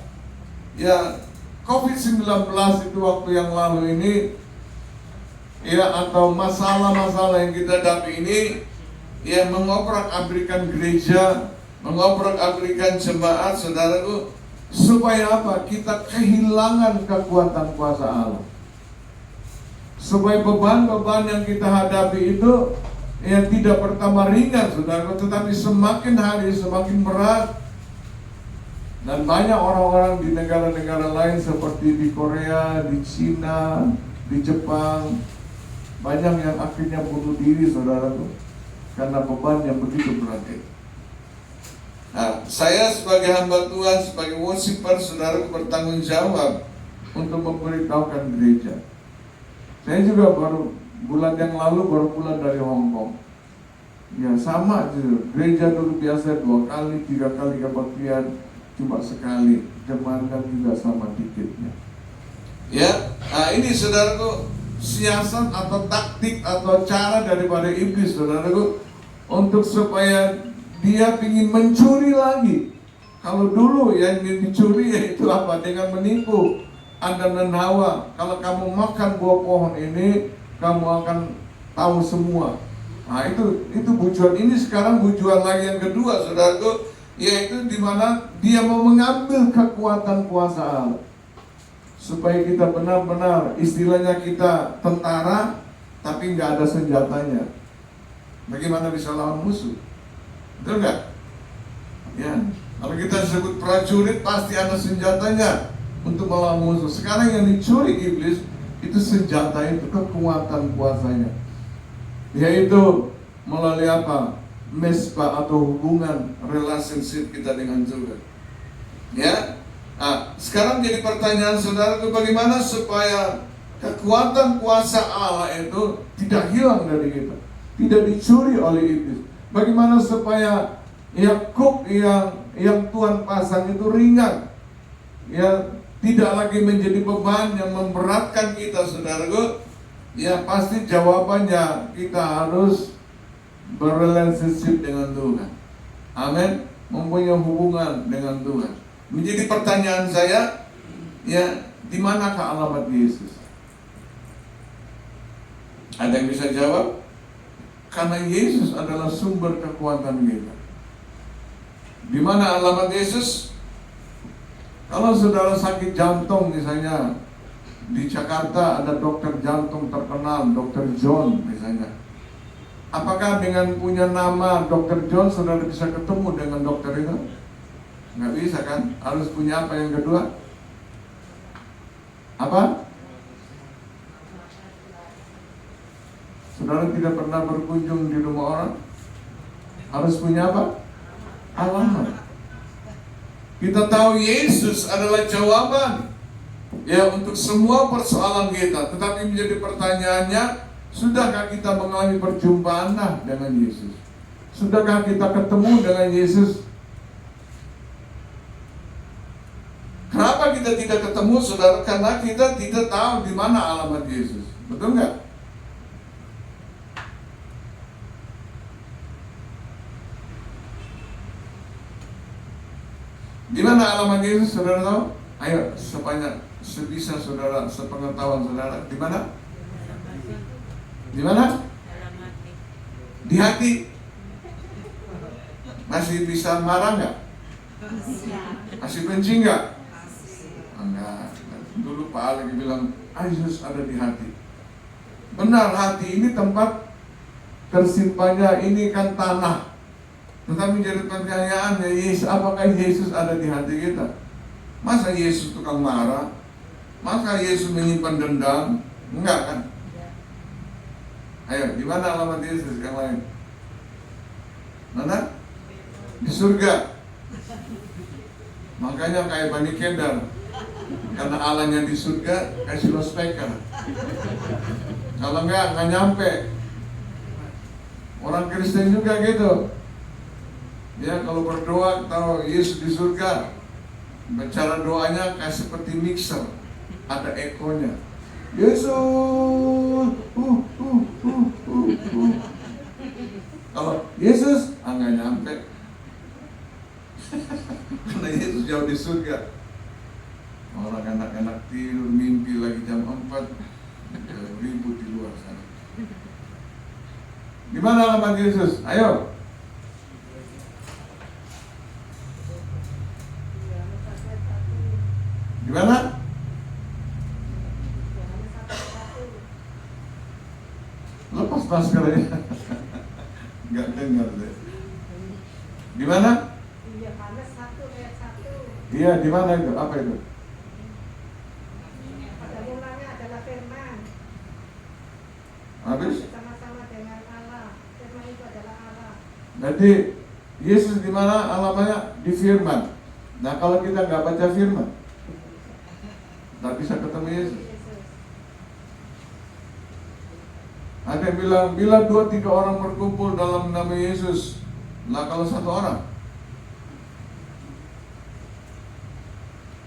ya COVID-19 itu waktu yang lalu ini ya, atau masalah-masalah yang kita hadapi ini ya mengobrak-abrikan gereja, mengobrak-abrikan jemaat, saudaraku, supaya apa? Kita kehilangan kekuatan kuasa Allah. Supaya beban-beban yang kita hadapi itu ya tidak bertambah ringan, saudaraku, tetapi semakin hari semakin berat. Dan banyak orang-orang di negara-negara lain seperti di Korea, di Cina, di Jepang, banyak yang akhirnya bunuh diri, saudaraku, karena beban yang begitu berat itu. Nah, saya sebagai hamba Tuhan, sebagai worshiper, saudaraku, bertanggung jawab untuk memberitahukan gereja. Saya juga baru bulan yang lalu baru pulang dari Hong Kong. Ya sama aja, gereja dulu biasa 2 kali, 3 kali kebaktian, cuma sekali, jemaat juga sama dikitnya. Ya, nah ini saudaraku, siasat atau taktik atau cara daripada iblis, saudaraku, untuk supaya dia ingin mencuri lagi. Kalau dulu yang dicuri yaitu apa? Dengan menipu Adam dan Hawa. Kalau kamu makan buah pohon ini, kamu akan tahu semua. Nah itu bujuan. Ini sekarang bujuan lagi yang kedua, saudaraku, yaitu di mana dia mau mengambil kekuatan kuasa Allah, supaya kita benar-benar, istilahnya kita tentara tapi nggak ada senjatanya. Bagaimana bisa lawan musuh? Betul nggak? Ya, kalau kita sebut prajurit pasti ada senjatanya untuk melawan musuh. Sekarang yang dicuri iblis itu senjata, itu kekuatan kuasanya, yaitu melalui apa? Mesbah atau hubungan relationship kita dengan Tuhan. Ya, nah, sekarang jadi pertanyaan saudaraku, bagaimana supaya kekuatan kuasa Allah itu tidak hilang dari kita, tidak dicuri oleh iblis? Bagaimana supaya kuk yang Tuhan pasang itu ringan, ya tidak lagi menjadi beban yang memberatkan kita, saudaraku? Ya pasti jawabannya kita harus berrelationship dengan Tuhan. Amin. Mempunyai hubungan dengan Tuhan. Menjadi pertanyaan saya, ya di manakah alamat Yesus? Ada yang bisa jawab? Karena Yesus adalah sumber kekuatan kita. Di mana alamat Yesus? Kalau saudara sakit jantung misalnya, di Jakarta ada dokter jantung terkenal, Dr. John misalnya. Apakah dengan punya nama Dr. John saudara bisa ketemu dengan dokter itu? Nggak bisa kan? Harus punya apa yang kedua? Apa? Saudara tidak pernah berkunjung di rumah orang? Harus punya apa? Alamat. Kita tahu Yesus adalah jawaban ya untuk semua persoalan kita. Tetapi menjadi pertanyaannya, sudahkah kita mengalami perjumpaan dengan Yesus? Sudahkah kita ketemu dengan Yesus? Kenapa kita tidak ketemu, saudara? Karena kita tidak tahu di mana alamat Yesus. Betul nggak? Di mana alamat Yesus, saudara tahu? Ayo, sebisa saudara, sepengetahuan saudara, di mana? Di mana? Di hati. Masih bisa marah nggak? Masih benci nggak? Enggak. Dulu Pak Alek bilang, Yesus ada di hati. Benar, hati ini tempat tersimpannya, ini kan tanah. Tetapi jadi pertanyaan, apakah Yesus ada di hati kita? Masa Yesus tukang marah? Masa Yesus menyimpan dendam? Enggak kan? Ayo, di mana alamat Yesus yang lain? Mana? Di surga. Makanya kayak Bani Kedar, karena Allahnya di surga, kasih lo speaker. Kalau enggak nyampe. Orang Kristen juga gitu. Ya, kalau berdoa tahu Yesus di surga, cara doanya kayak seperti mixer, ada ekonya. Yesus, Kalau Yesus, nggak nyampe, karena Yesus jauh di surga. Orang anak-anak tidur, mimpi lagi jam 4, ribut di luar sana. Di mana alamat Yesus? Ayo. Di mana? Lepas maskernya. Enggak dengar deh. Di mana? Iya, di mana itu? Apa itu?
Pada mulanya adalah firman.
Habis?
Sama-sama dengan Allah. Firman itu adalah Allah.
Jadi Yesus di mana alamatnya? Di firman. Nah, kalau kita nggak baca firman, nggak bisa ketemu Yesus. Ada yang bilang, bila 2-3 orang berkumpul dalam nama Yesus, nah kalau 1 orang,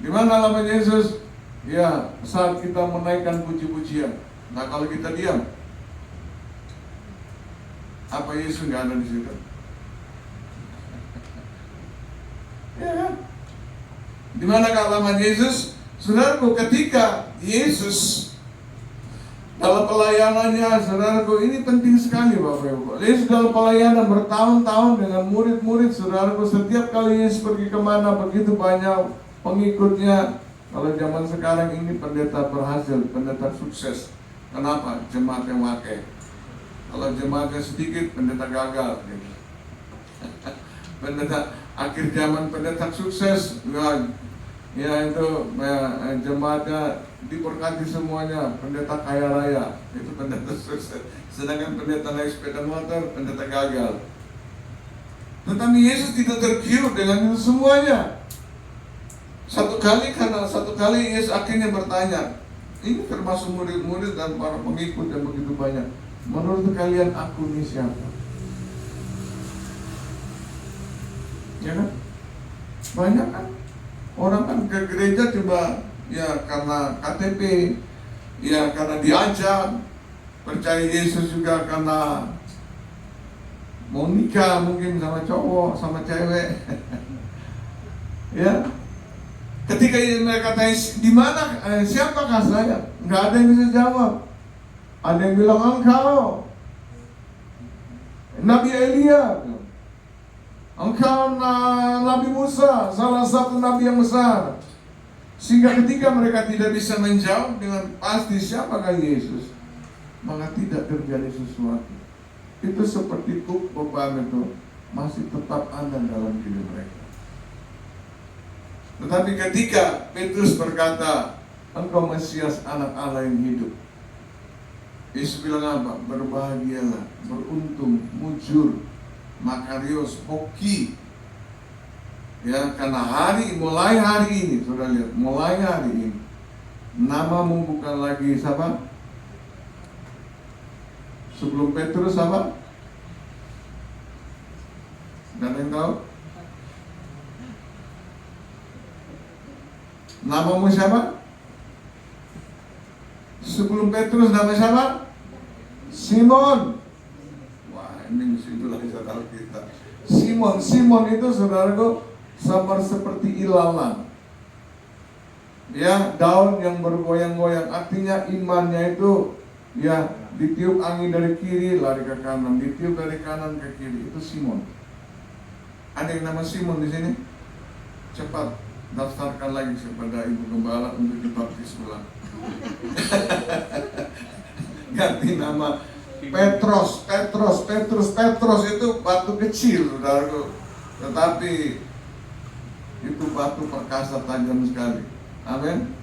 di mana alamat Yesus? Ya, saat kita menaikkan puji-pujian. Nah kalau kita diam, apa Yesus nggak ada di situ? Ya kan? Di mana alamat Yesus? Saudaraku, ketika Yesus dalam pelayanannya, saudaraku, ini penting sekali Bapak Ibu. Yesus dalam pelayanan bertahun-tahun dengan murid-murid, saudaraku, setiap kali Yesus pergi kemana, begitu banyak pengikutnya. Kalau zaman sekarang ini pendeta berhasil, pendeta sukses. Kenapa? Jemaat yang pakai. Kalau jemaatnya sedikit, pendeta gagal. Gitu. Pendeta akhir zaman, pendeta sukses, ya itu jemaatnya diberkati semuanya, pendeta kaya raya, itu pendeta sukses. Sedangkan pendeta naik sepeda motor, pendeta gagal. Tetapi Yesus tidak tergiur dengan itu semuanya. Satu kali Yesus akhirnya bertanya, ini termasuk murid-murid dan para pengikut yang begitu banyak, menurut kalian aku ini siapa? Ya kan? Banyak kan? Orang kan ke gereja coba ya karena KTP, ya karena diajak, percaya Yesus juga karena mau nikah mungkin sama cowok, sama cewek. Ya, ketika mereka tanya di mana, siapakah saya? Nggak ada yang bisa jawab. Ada yang bilang engkau Nabi Elia, engkau Nabi Musa, salah satu nabi yang besar. Sehingga ketika mereka tidak bisa menjawab dengan pasti siapakah Yesus, maka tidak terjadi sesuatu. Itu seperti beban itu masih tetap ada dalam diri mereka. Tetapi ketika Petrus berkata, engkau Mesias anak Allah yang hidup, Yesus bilang apa? Berbahagialah, beruntung, mujur Makarios, hoki. Ya, karena mulai hari ini, sudah lihat, mulai hari ini namamu bukan lagi siapa? Sebelum Petrus apa? Dan yang tahu? Namamu siapa? Sebelum Petrus nama siapa? Simon. Wah, ini mesti itulah saudara kita. Simon itu saudaraku sama seperti ilalang. Ya, daun yang bergoyang-goyang. Artinya imannya itu ya ditiup angin dari kiri lari ke kanan, ditiup dari kanan ke kiri. Itu Simon. Ada yang nama Simon di sini? Cepat daftarkan lagi kepada Ibu Gembala untuk dibaptis ulang. Ganti nama Petrus itu batu kecil, saudaraku. Tetapi itu batu perkasa tajam sekali. Amin.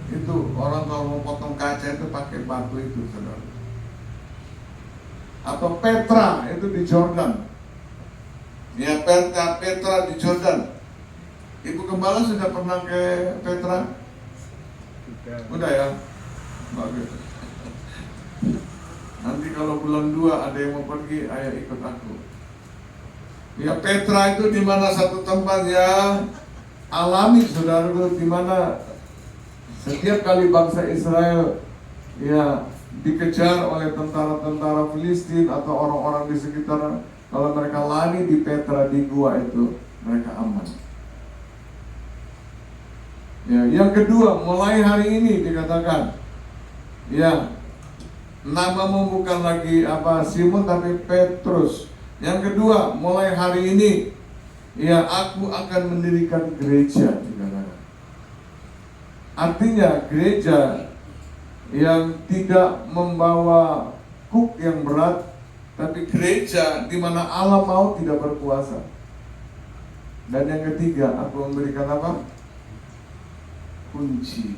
Itu orang kalau mau potong kaca itu pakai batu itu, saudara. Atau Petra itu di Jordan. Ya, Petra di Jordan. Ibu Gembala sudah pernah ke Petra? Udah ya? Bagus. Nanti kalau bulan 2 ada yang mau pergi, ayo ikut aku. Ya, Petra itu di mana satu tempat yang alami, saudaraku, di mana setiap kali bangsa Israel ya dikejar oleh tentara-tentara Filistin atau orang-orang di sekitar, kalau mereka lari di Petra di gua itu, mereka aman. Ya, yang kedua, mulai hari ini dikatakan, ya, namamu bukan lagi Simon tapi Petrus. Yang kedua, mulai hari ini, ya, aku akan mendirikan gereja, dikatakan. Artinya gereja yang tidak membawa kuk yang berat, tapi gereja di mana Allah mau tidak berkuasa. Dan yang ketiga, aku memberikan apa? Kunci.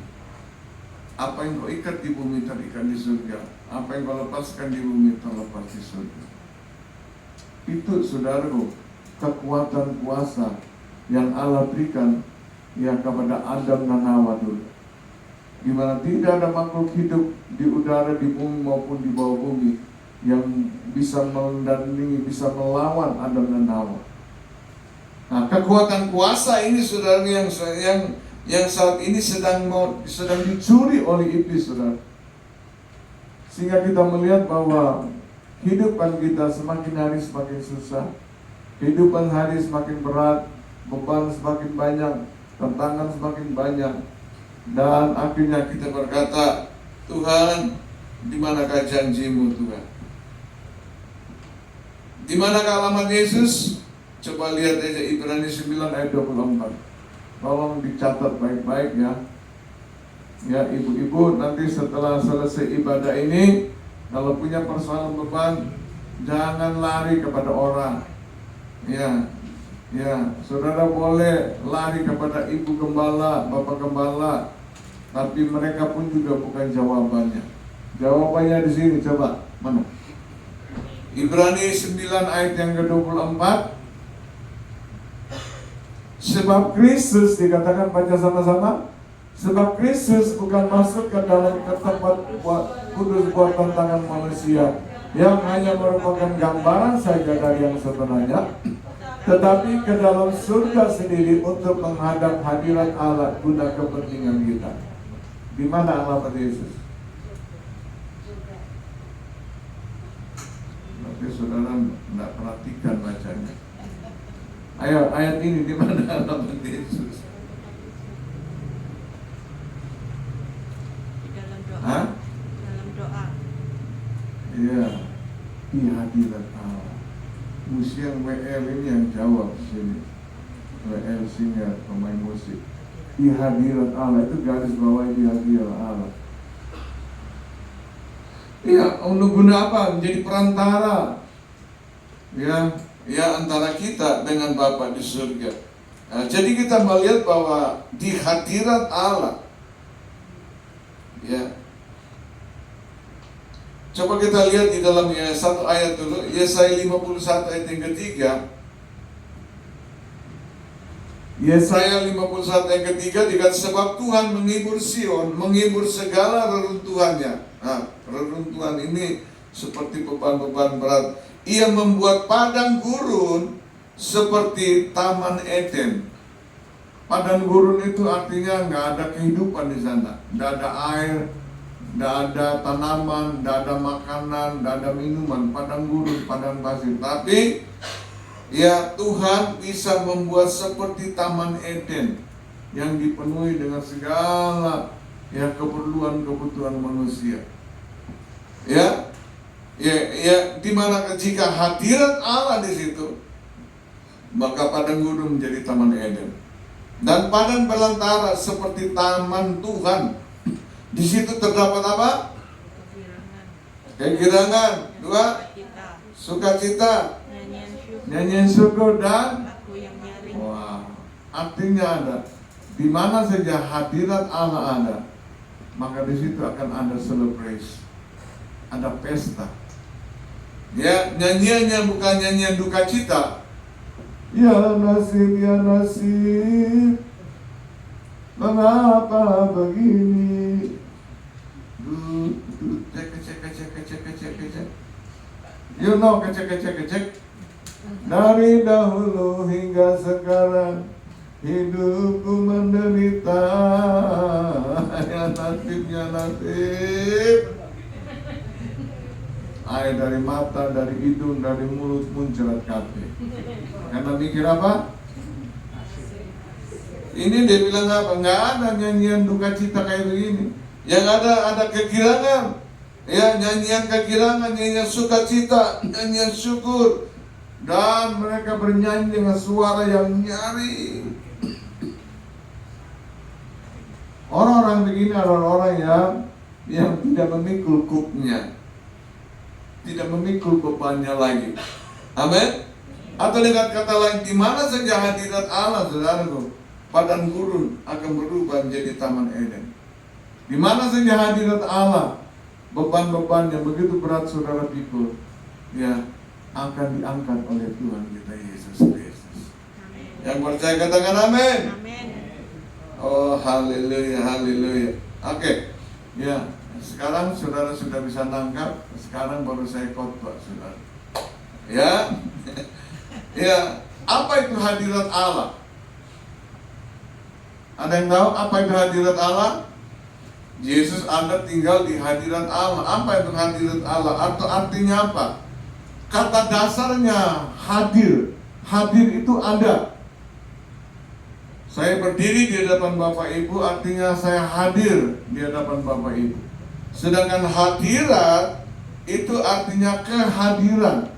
Apa yang kau ikat di bumi terikat di surga. Apa yang kau lepaskan di bumi terlepas di surga. Itu, saudaraku, kekuatan kuasa yang Allah berikan ya kepada Adam dan Hawa dulu. Di mana tidak ada makhluk hidup di udara, di bumi maupun di bawah bumi yang bisa menandingi, bisa melawan Adam dan Hawa. Nah, kekuatan kuasa ini, saudara, yang saat ini sedang dicuri oleh iblis, saudara. Sehingga kita melihat bahwa kehidupan kita semakin hari semakin susah, kehidupan hari semakin berat, beban semakin banyak, tantangan semakin banyak, dan akhirnya kita berkata, Tuhan, di manakah janjimu, Tuhan? Di manakah alamat Yesus? Coba lihat aja Ibrani 9 ayat 24. Tolong dicatat baik-baik ya. Ya, ibu-ibu, nanti setelah selesai ibadah ini, kalau punya persoalan beban, jangan lari kepada orang. Ya, saudara boleh lari kepada ibu gembala, bapak gembala, tapi mereka pun juga bukan jawabannya. Jawabannya di sini, coba mana? Ibrani 9 ayat yang ke-24. Sebab Kristus, dikatakan, baca sama-sama. Sebab Kristus bukan masuk ke dalam tempat kudus buatan tangan manusia, yang hanya merupakan gambaran saja dari yang sebenarnya, tetapi ke dalam surga sendiri untuk menghadap hadirat Allah guna kepentingan kita. Di mana alamat Yesus? Tapi saudara tidak perhatikan bacanya. Ayo, ayat ini di mana alamat Yesus?
Di dalam doa.
Hah?
Dalam doa.
Iya, di hadirat Allah. Mesti yang WL ini yang jawab di sini. WL singer, pemain musik. Di hadirat Allah, itu garis bawah di hadirat Allah. Iya, untuk guna apa? Menjadi perantara. Ya, antara kita dengan Bapa di surga. Nah, jadi kita melihat bahwa di hadirat Allah, ya, Coba kita lihat di dalam satu ayat dulu, Yesaya 51 ayat yang ketiga. Yesaya 51 ayat ketiga dikatakan, sebab Tuhan menghibur Sion, menghibur segala reruntuhannya. Nah, reruntuhan ini seperti beban-beban berat. Ia membuat padang gurun seperti Taman Eden. Padang gurun itu artinya nggak ada kehidupan di sana, nggak ada air, nggak ada tanaman, nggak ada makanan, nggak ada minuman. Padang gurun, padang pasir. Tapi ya Tuhan bisa membuat seperti Taman Eden yang dipenuhi dengan segala ya kebutuhan manusia. Ya, di mana jika hadirat Allah di situ, maka padang gurun menjadi Taman Eden. Dan padang belantara seperti taman Tuhan. Di situ terdapat apa? Kegirangan. Dua, sukacita, nyanyian syukur dan wah, artinya ada. Di mana saja hadirat Allah ada, maka di situ akan ada celebration, ada pesta. Ya, nyanyiannya bukan nyanyian duka cita. Ya nasib, mengapa begini? Cek. You know, cek. Dari dahulu hingga sekarang hidupku menderita. Ya nasib. Air dari mata, dari hidung, dari mulut muncrat kafe. Karena mikir apa? Ini dia bilang apa? Nggak ada nyanyian duka cita kayak begini. Yang ada kegirangan. Ya, nyanyian kegirangan, nyanyian sukacita, nyanyian syukur. Dan mereka bernyanyi dengan suara yang nyaring. Orang-orang begini adalah orang yang tidak memikul kupnya, tidak memikul bebannya lagi. Amin. Atau dengan kata lain, di mana saja hadirat Allah, saudaraku, padang gurun akan berubah menjadi Taman Eden. Di mana saja hadirat Allah, beban-beban yang begitu berat saudara pikul, ya akan diangkat oleh Tuhan kita Yesus Kristus. Yang percaya katakan amin. Oh haleluya. Oke. Ya, sekarang saudara sudah bisa nangkap. Sekarang baru saya khotbah, saudara. Ya. Ya, apa itu hadirat Allah? Ada yang tahu apa itu hadirat Allah? Yesus ada tinggal di hadirat Allah. Apa itu hadirat Allah? Atau artinya apa? Kata dasarnya hadir. Hadir itu ada. Saya berdiri di hadapan Bapak Ibu, artinya saya hadir di hadapan Bapak Ibu. Sedangkan hadirat itu artinya kehadiran.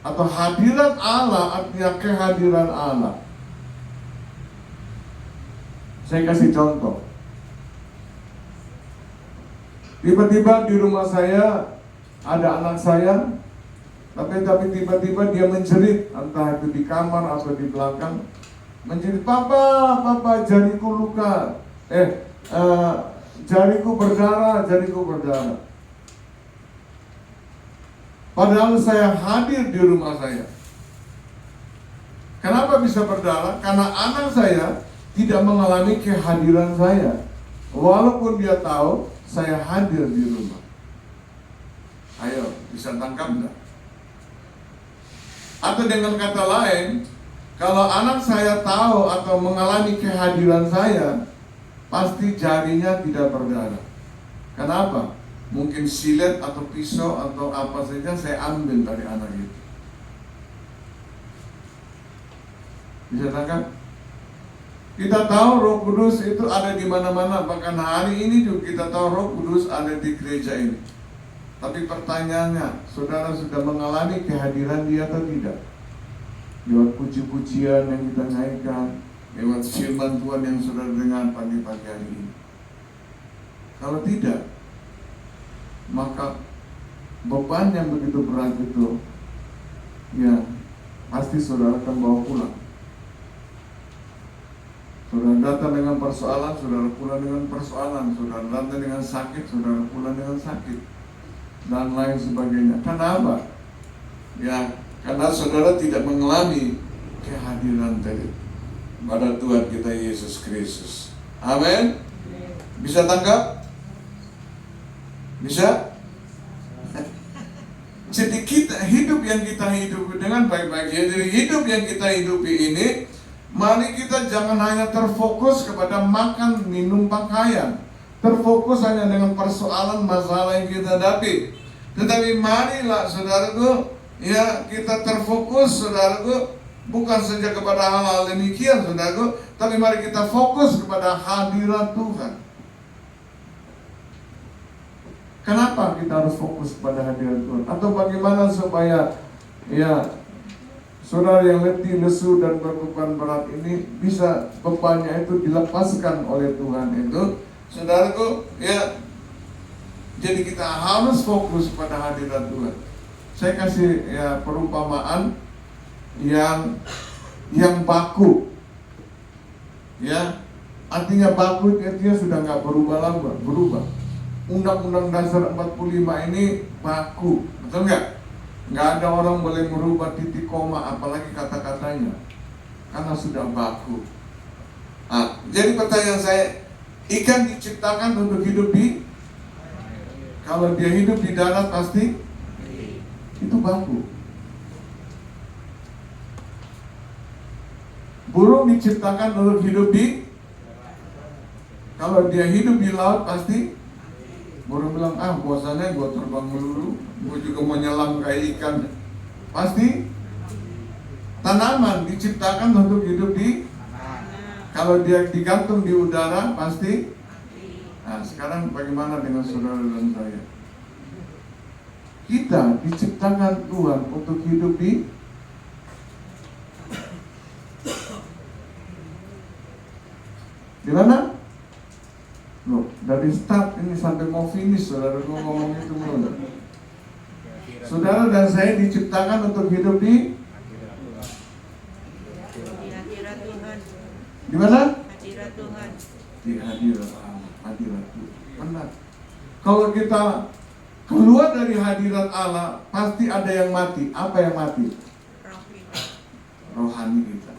Atau hadirat Allah artinya kehadiran Allah. Saya kasih contoh. Tiba-tiba di rumah saya ada anak saya, tapi tiba-tiba dia menjerit, entah itu di kamar atau di belakang, menjerit, Papa, jariku luka, jariku berdarah. Padahal saya hadir di rumah saya. Kenapa bisa berdarah? Karena anak saya tidak mengalami kehadiran saya, walaupun dia tahu saya hadir di rumah. Ayo, bisa tangkap enggak? Atau dengan kata lain, kalau anak saya tahu atau mengalami kehadiran saya, pasti jarinya tidak berdarah. Kenapa? Mungkin silet atau pisau atau apa saja saya ambil dari anak itu. Bisa tangkap? Kita tahu Roh Kudus itu ada di mana-mana. Bahkan hari ini juga kita tahu Roh Kudus ada di gereja ini. Tapi pertanyaannya, saudara sudah mengalami kehadiran Dia atau tidak? Lewat puji-pujian yang kita naikkan, lewat firman Tuhan yang saudara dengar pagi-pagi hari ini. Kalau tidak, maka beban yang begitu berat itu, ya pasti saudara akan bawa pulang. Saudara datang dengan persoalan, saudara pulang dengan persoalan. Saudara datang dengan sakit, saudara pulang dengan sakit. dan lain sebagainya. Kenapa? Ya, karena saudara tidak mengalami kehadiran pada Tuhan kita Yesus Kristus. Amin. Bisa tangkap? Bisa? Jadi hidup yang kita hidupi dengan baik-baik. Jadi hidup yang kita hidupi ini, mari kita jangan hanya terfokus kepada makan, minum, pakaian. Terfokus hanya dengan persoalan masalah yang kita hadapi. Tetapi marilah saudaraku, ya kita terfokus saudaraku, bukan saja kepada hal-hal demikian saudaraku, tapi mari kita fokus kepada hadirat Tuhan. Kenapa kita harus fokus pada hadirat Tuhan? Atau bagaimana supaya ya saudara yang letih, lesu dan berbeban berat ini bisa bebannya itu dilepaskan oleh Tuhan itu, saudaraku, ya. Jadi kita harus fokus pada hadirat Tuhan. Saya kasih ya perumpamaan yang baku, ya. Artinya baku, artinya sudah nggak berubah. Undang-Undang Dasar 45 ini baku, betul nggak? Nggak ada orang boleh merubah titik koma, apalagi kata-katanya, karena sudah baku. Nah, jadi pertanyaan saya, ikan diciptakan untuk hidup di, kalau dia hidup di darat pasti itu baku. Burung diciptakan untuk hidup di, kalau dia hidup di laut pasti. Burung bilang, bosannya gue terbang melulu, gue juga mau nyelam kayak ikan. Pasti. Tanaman diciptakan untuk hidup di, kalau dia digantung di udara pasti. Nah, sekarang bagaimana dengan saudara dan saya? Kita diciptakan Tuhan untuk hidup di, mana? Loh, dari start ini sampai mau finish, saudara ngomong itu mulu. Saudara dan saya diciptakan untuk hidup di
hadirat Tuhan.
Di mana?
Hadirat Tuhan.
Di hadirat Allah, hadirat Tuhan. Benar. Kalau kita keluar dari hadirat Allah, pasti ada yang mati. Apa yang mati? Rohani kita.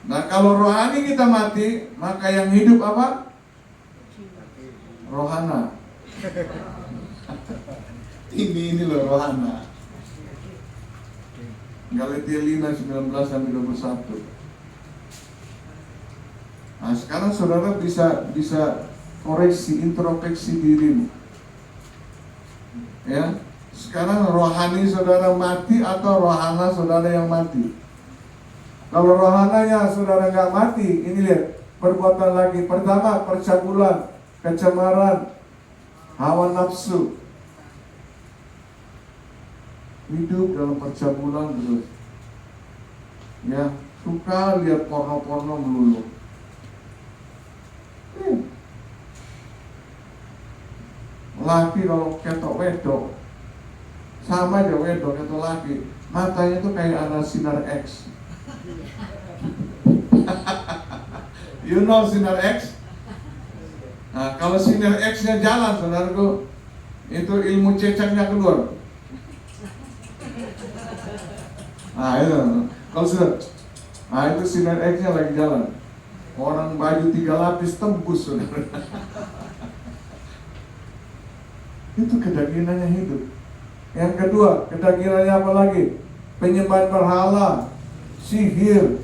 Nah, kalau rohani kita mati, maka yang hidup apa? Rohana. Ini loh rohana. Galatia 5:19-21. Nah, sekarang saudara bisa koreksi, introspeksi dirimu. Ya, sekarang rohani saudara mati atau rohana saudara yang mati? Kalau rohananya saudara nggak mati, ini lihat perbuatan lagi. Pertama, percabulan, kecemaran, hawa nafsu, hidup dalam percabulan terus. Ya, suka lihat porno-porno melulu. Laki kalau ketok wedok, sama aja wedok ketok laki, matanya tuh kayak anak sinar X. You know sinar X? Nah, kalau sinar X-nya jalan, saudaraku, itu ilmu cecaknya keluar. Nah, itu. Kalau sudah, nah itu sinar X-nya lagi jalan. Orang baju 3 lapis tembus, saudara. Itu kedagingannya hidup. Yang kedua, kedagingannya apa lagi? Penyembahan berhala, sihir.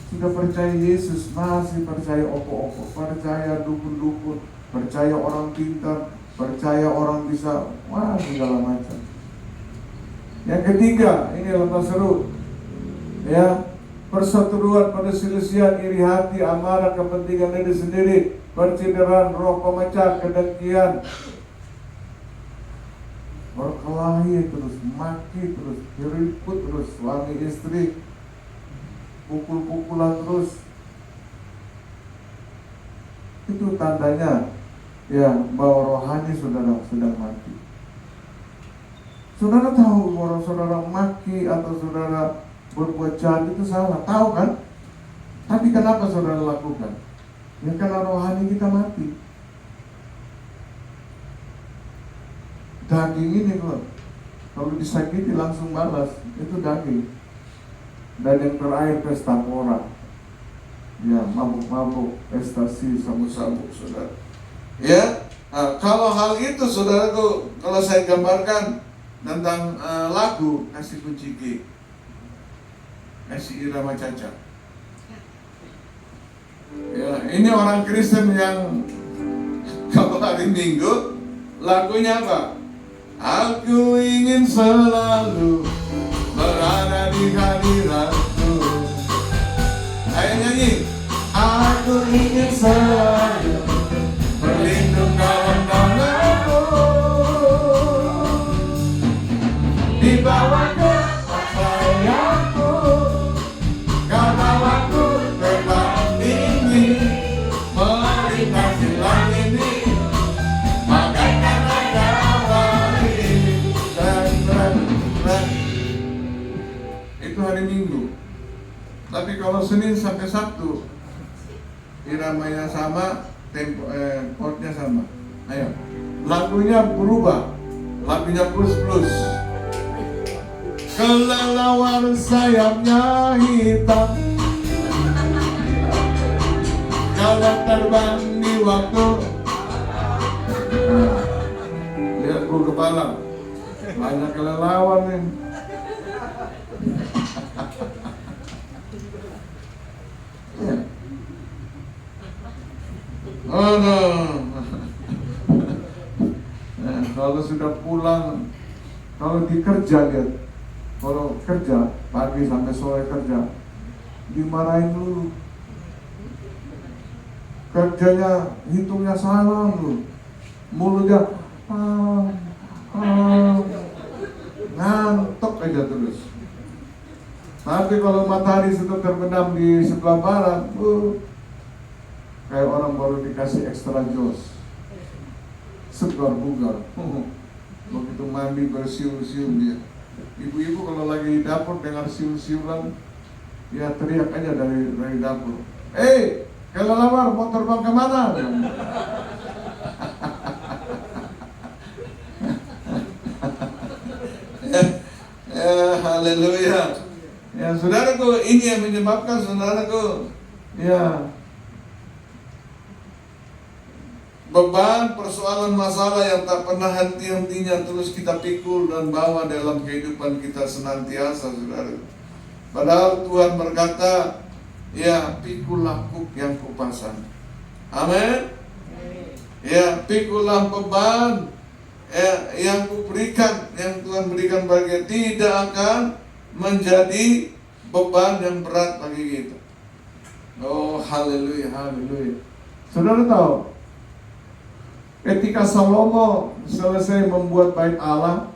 Sudah percaya Yesus, masih percaya opo-opo, percaya dukun-dukun, percaya orang pintar, percaya orang bisa, wah segala macam. Yang ketiga, ini lebih seru, ya, perseteruan, perselisihan, iri hati, amarah, kepentingan diri sendiri, percideran, roh pemecah, kedengkian, berkelahi terus, maki terus, ribut terus, suami istri, pukul-pukulan terus. Itu tandanya ya bahwa rohani saudara sedang mati. Saudara tahu bahwa saudara maki atau saudara berbuat jahat itu salah, tahu kan? Tapi kenapa saudara lakukan? Ya karena rohani kita mati. Daging ini loh, kalau disakiti langsung balas, itu daging. Dan yang terakhir pesta pora, ya mabuk-mabuk, ekstasi, sabu-sabu, saudara. Ya, kalau hal itu saudaraku, kalau saya gambarkan tentang lagu kasih kunci G, kasih irama cacat. Ya, ini orang Kristen yang kalau hari Minggu lagunya apa? Aku ingin selalu berada di hadiratmu. Ayo nyanyi. Aku ingin selalu berlindung dalam tanganmu, di bawah sayapmu, kau bawaku terbang tinggi, melintasi langit ini, bagaikan raja awali. Itu hari Minggu. Tapi kalau Senin sampai Sabtu, iramanya sama, chordnya sama. Ayo, lagunya berubah, lagunya plus-plus. Kelelawar sayapnya hitam, kalau terbang di waktu. Lihat guru kepala, banyak kelelawar nih. Ya. Oh no. Nah, kalau sudah pulang, kalau dikerja lihat, kalau kerja pagi sampai sore kerja, dimarahin dulu. Kerjanya hitungnya salah dulu, mulutnya ngantuk aja terus. Tapi kalau matahari sudah terbenam di sebelah barat, kayak orang baru dikasih ekstra jos, segar bugar. Begitu mandi bersiul-siul dia. Ibu-ibu kalau lagi di dapur dengar siul-siulan, ya teriak aja dari dapur. Kelelawar mau terbang kemana? Haleluya. Ya saudaraku, ini yang menyebabkan saudaraku, ya, beban, persoalan, masalah yang tak pernah henti-hentinya terus kita pikul dan bawa dalam kehidupan kita senantiasa, saudara. Padahal Tuhan berkata, ya pikullah kuk yang kupasang. Amin. Ya pikullah beban yang kuberikan, yang Tuhan berikan bagi kita, tidak akan menjadi beban yang berat bagi kita. Oh haleluya, haleluya. Saudara tahu, ketika Salomo selesai membuat bait Allah,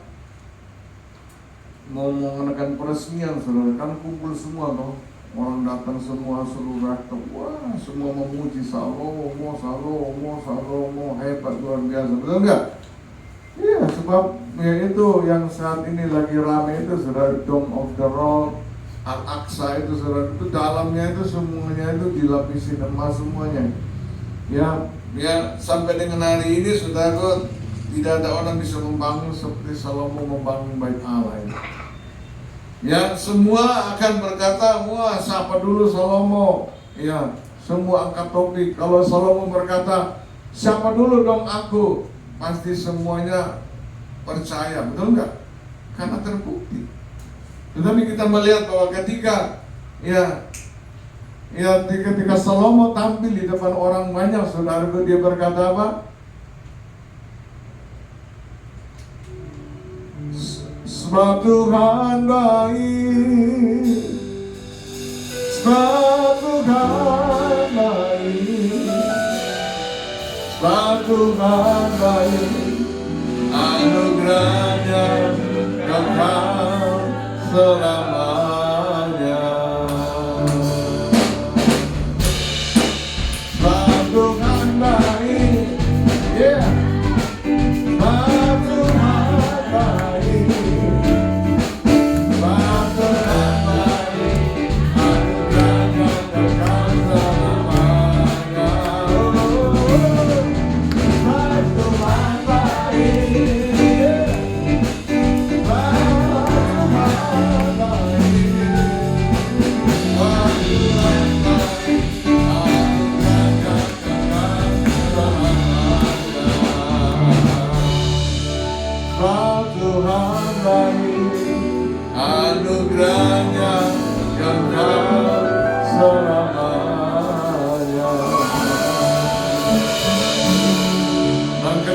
mau mengadakan peresmian, saudara, kan kumpul semua toh, orang datang semua, seluruh rakyat, wah semua memuji Salomo, Salomo hebat, luar biasa, betul enggak? Iya, sebab ya itu yang saat ini lagi rame itu, saudara, Dome of the Rock, Al-Aqsa itu, saudara, itu dalamnya itu semuanya itu dilapisi emas semuanya. Ya sampai dengan hari ini, saudara, tidak ada orang bisa membangun seperti Salomo membangun bait Allah ini. Ya semua akan berkata, wah siapa dulu Salomo? Ya semua angkat topi. Kalau Salomo berkata, siapa dulu dong aku? Pasti semuanya percaya, betul enggak? Karena terbukti. Tetapi kita melihat bahwa ketika ketika Salomo tampil di depan orang banyak, saudara, dia berkata apa? Sebab Tuhan baik, sebab Tuhan baik, sebab Tuhan baik, anugerahnya kekal selamanya. Sebab Tuhan baik, yeah. Sebab Tuhan baik, sebab Tuhan baik, anugerahnya kekal selamanya. Sebab Tuhan baik, yeah.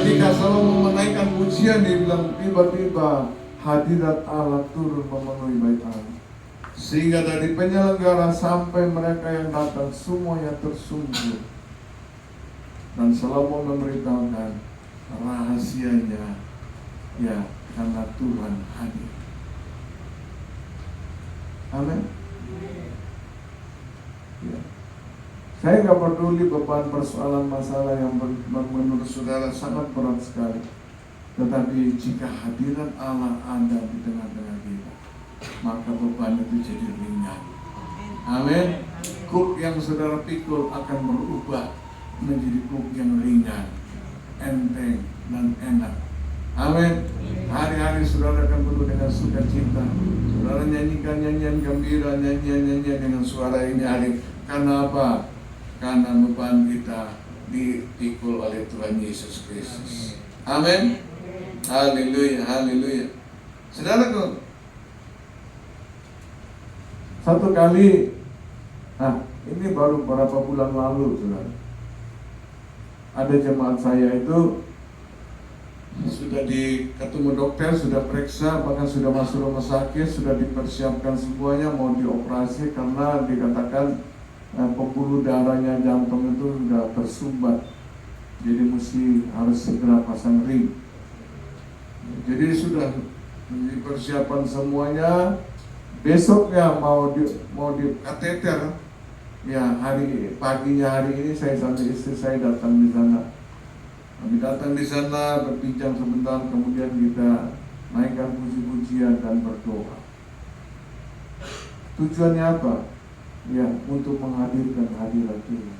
ketika Salomo menaikkan pujian, dia bilang tiba-tiba hadirat Allah turun memenuhi bait Allah. Sehingga dari penyelenggara sampai mereka yang datang semuanya tersungkur. Dan Salomo memberitahukan rahasianya, ya, karena Tuhan hadir. Amin. Ya. Saya nggak peduli beban persoalan masalah yang menurut saudara sangat berat sekali. Tetapi jika hadirat Allah ada di tengah-tengah kita, maka beban itu jadi ringan. Amin. Kuk yang saudara pikul akan berubah menjadi kuk yang ringan, enteng, dan enak. Amin. Hari-hari saudara akan penuh dengan sukacita. Saudara nyanyikan nyanyian gembira, nyanyian-nyanyian dengan suara yang nyaring. Karena apa? Karena beban kita dipikul oleh Tuhan Yesus Kristus. Amin. Haleluya, haleluya. Saudaraku, satu kali, ini baru beberapa bulan lalu, saudara, ada jemaat saya itu sudah ketemu dokter, sudah periksa, bahkan sudah masuk rumah sakit, sudah dipersiapkan semuanya mau dioperasi karena dikatakan pembuluh darahnya jantung itu sudah tersumbat, jadi mesti harus segera pasang ring. Jadi sudah dipersiapkan semuanya. Besoknya mau di kateter. Ya, paginya hari ini saya sama istri saya datang di sana. Kami datang di sana berbincang sebentar, kemudian kita naikkan puji-pujian dan berdoa. Tujuannya apa? Ya, untuk menghadirkan hadirat Tuhan.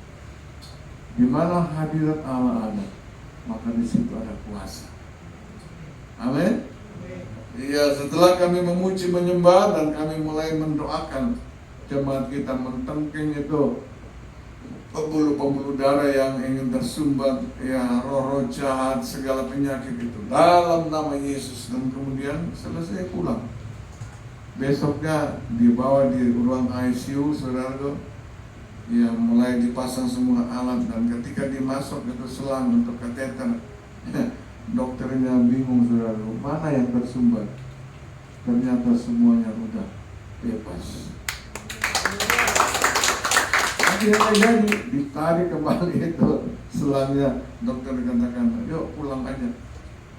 Di mana hadirat Allah ada, maka di situ ada kuasa. Amin. Iya, setelah kami memuji menyembah dan kami mulai mendoakan jemaat kita, mentengking itu pembuluh-pembuluh darah yang ingin tersumbat, ya, roh-roh jahat, segala penyakit itu dalam nama Yesus, dan kemudian selesai pulang. Besoknya dibawa di ruang ICU, saudara, ya, mulai dipasang semua alat, dan ketika dimasuk itu selang untuk kateter, dokternya bingung, saudara, mana yang tersumbat. Ternyata semuanya udah bebas. Akhirnya jadi ditarik kembali itu selangnya. Dokter katakan, yuk pulang aja,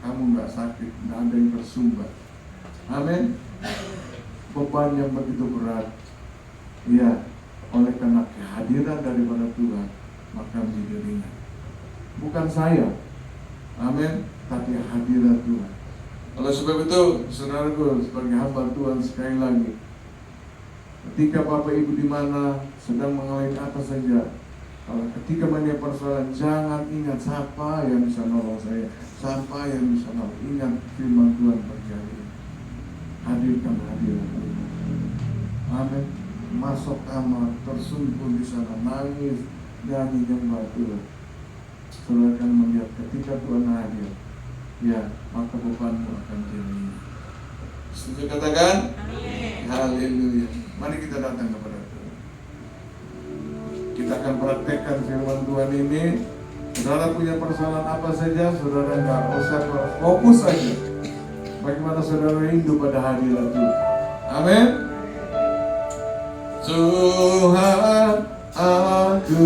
kamu nggak sakit, nggak ada yang tersumbat. Amin. Beban yang begitu berat, ya, oleh karena kehadiran daripada Tuhan, maka menjadi ringan. Bukan saya, amin, tapi hadirat Tuhan. Oleh sebab itu, saudaraku, sebagai hamba Tuhan, sekali lagi, ketika Bapak Ibu di mana sedang mengalami apa saja, ketika banyak persoalan, jangan ingat siapa yang bisa nolong saya, siapa yang bisa nolong. Ingat firman Tuhan berkali, hadirkan hadirat Tuhan. Amin. Masuk kamar, tersungkur di sana, nangis, nyanyi nyembah Tuhan. Saudara akan melihat ketika Tuhan hadir, ya, maka bebanmu akan jadi. Setuju katakan? Amin. Haleluya. Mari kita datang kepada Tuhan. Kita akan praktekkan firman Tuhan ini. Saudara punya persoalan apa saja, saudara nggak usah, fokus saja bagaimana saudara rindu pada hadirat Tuhan. Amin. Tuhan, aku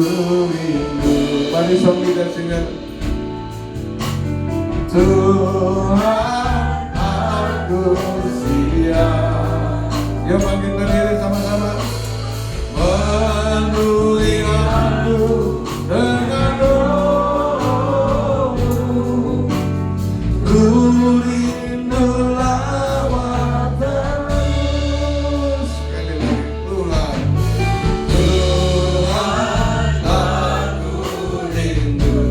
rindu. Mari sama kita singkat. Tuhan, aku siap. Yuk bangkit berdiri sama-sama. Penuhi aku dengan roh-Mu. Ku rindu lawat terus. Sekali lagi, ulang. Tuhan, aku rindu.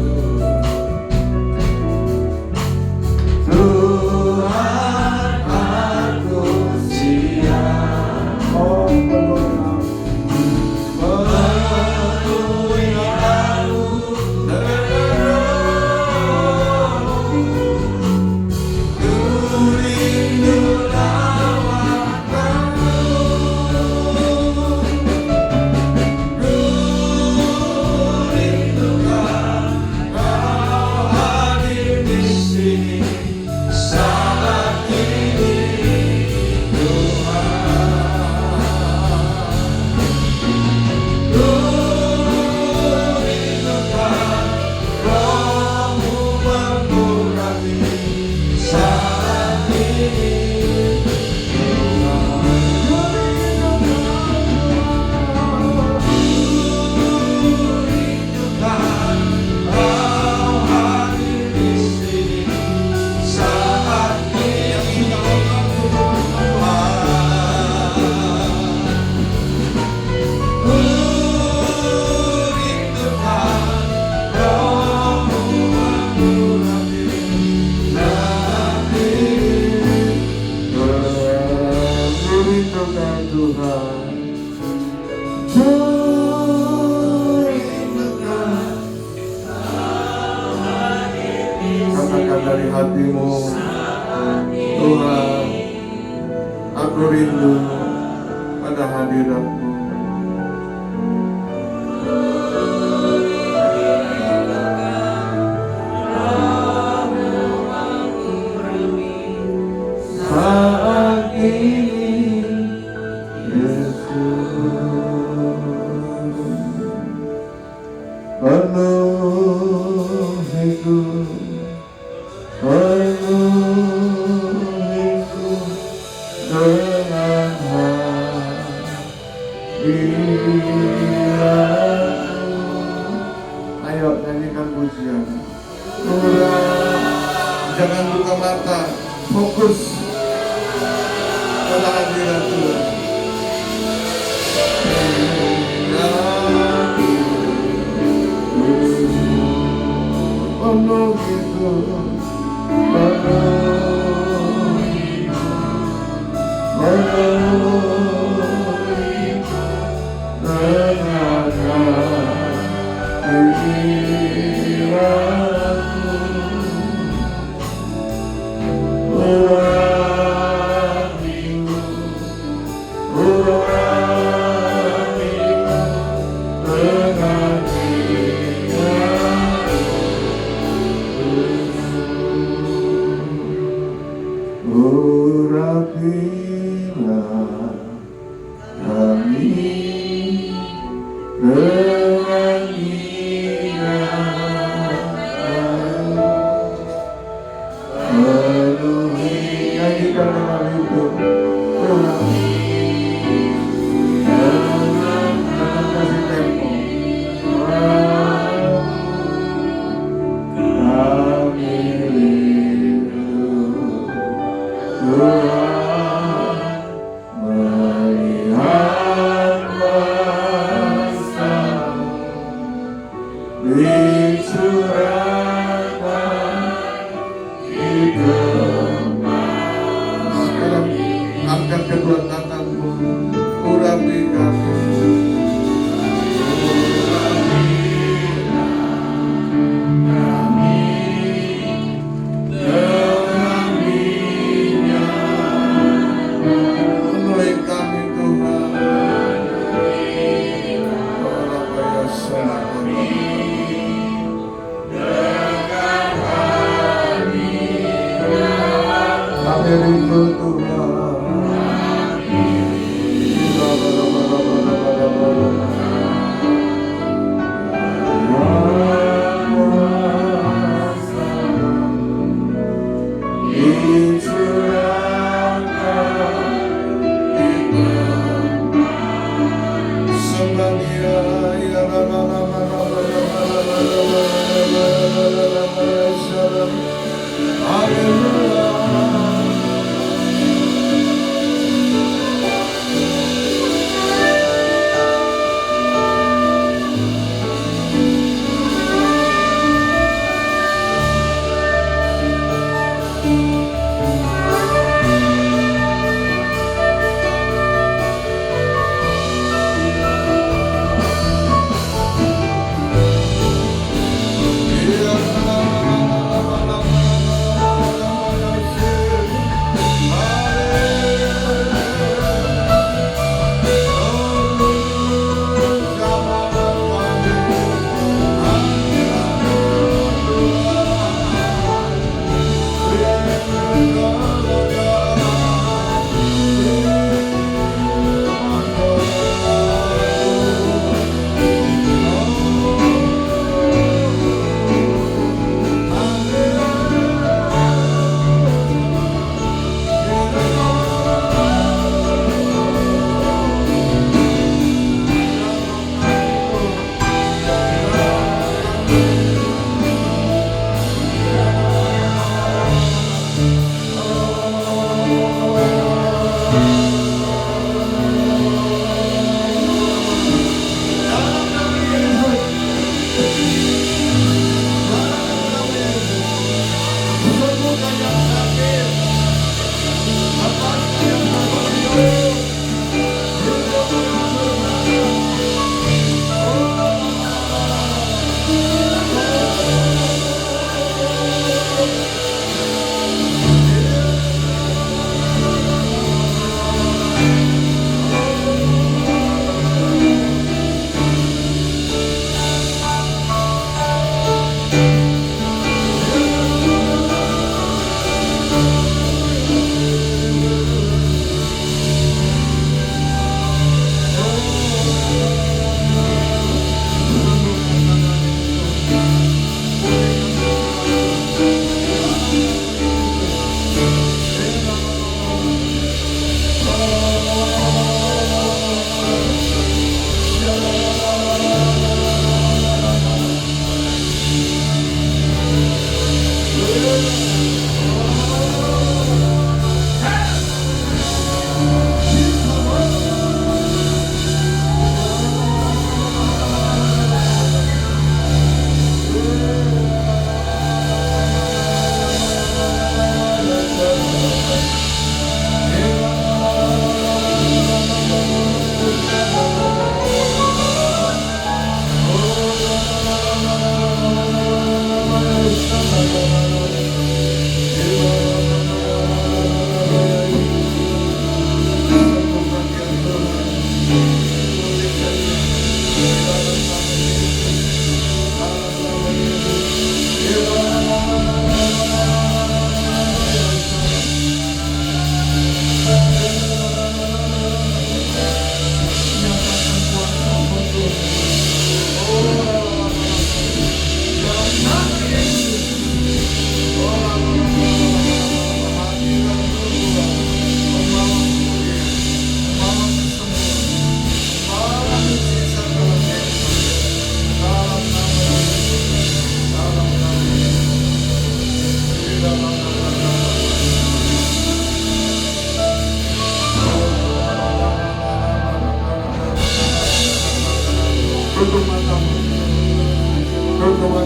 Tuhan, aku siap. keluar dari hatimu. Tuhan, aku rindu pada hadirat-Mu. Saat ini Yesus, penuhiku dengan hadirat-Mu. Ayo nyanyikan pujian. Jangan buka mata, fokus pada hadirat Tuhan. Penuhiku dengan urapilah kami dengan penuhi. Nyanyikan dengan itu. Jangan kasih tempo. Kami rindu Tuhan melihat kuasa-Mu dicurahkan di tempat. Sekarang angkat kedua tanganmu, urapi kami. Penuhi kami Tuhan. Oh, apa ya, salah.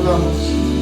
kamu.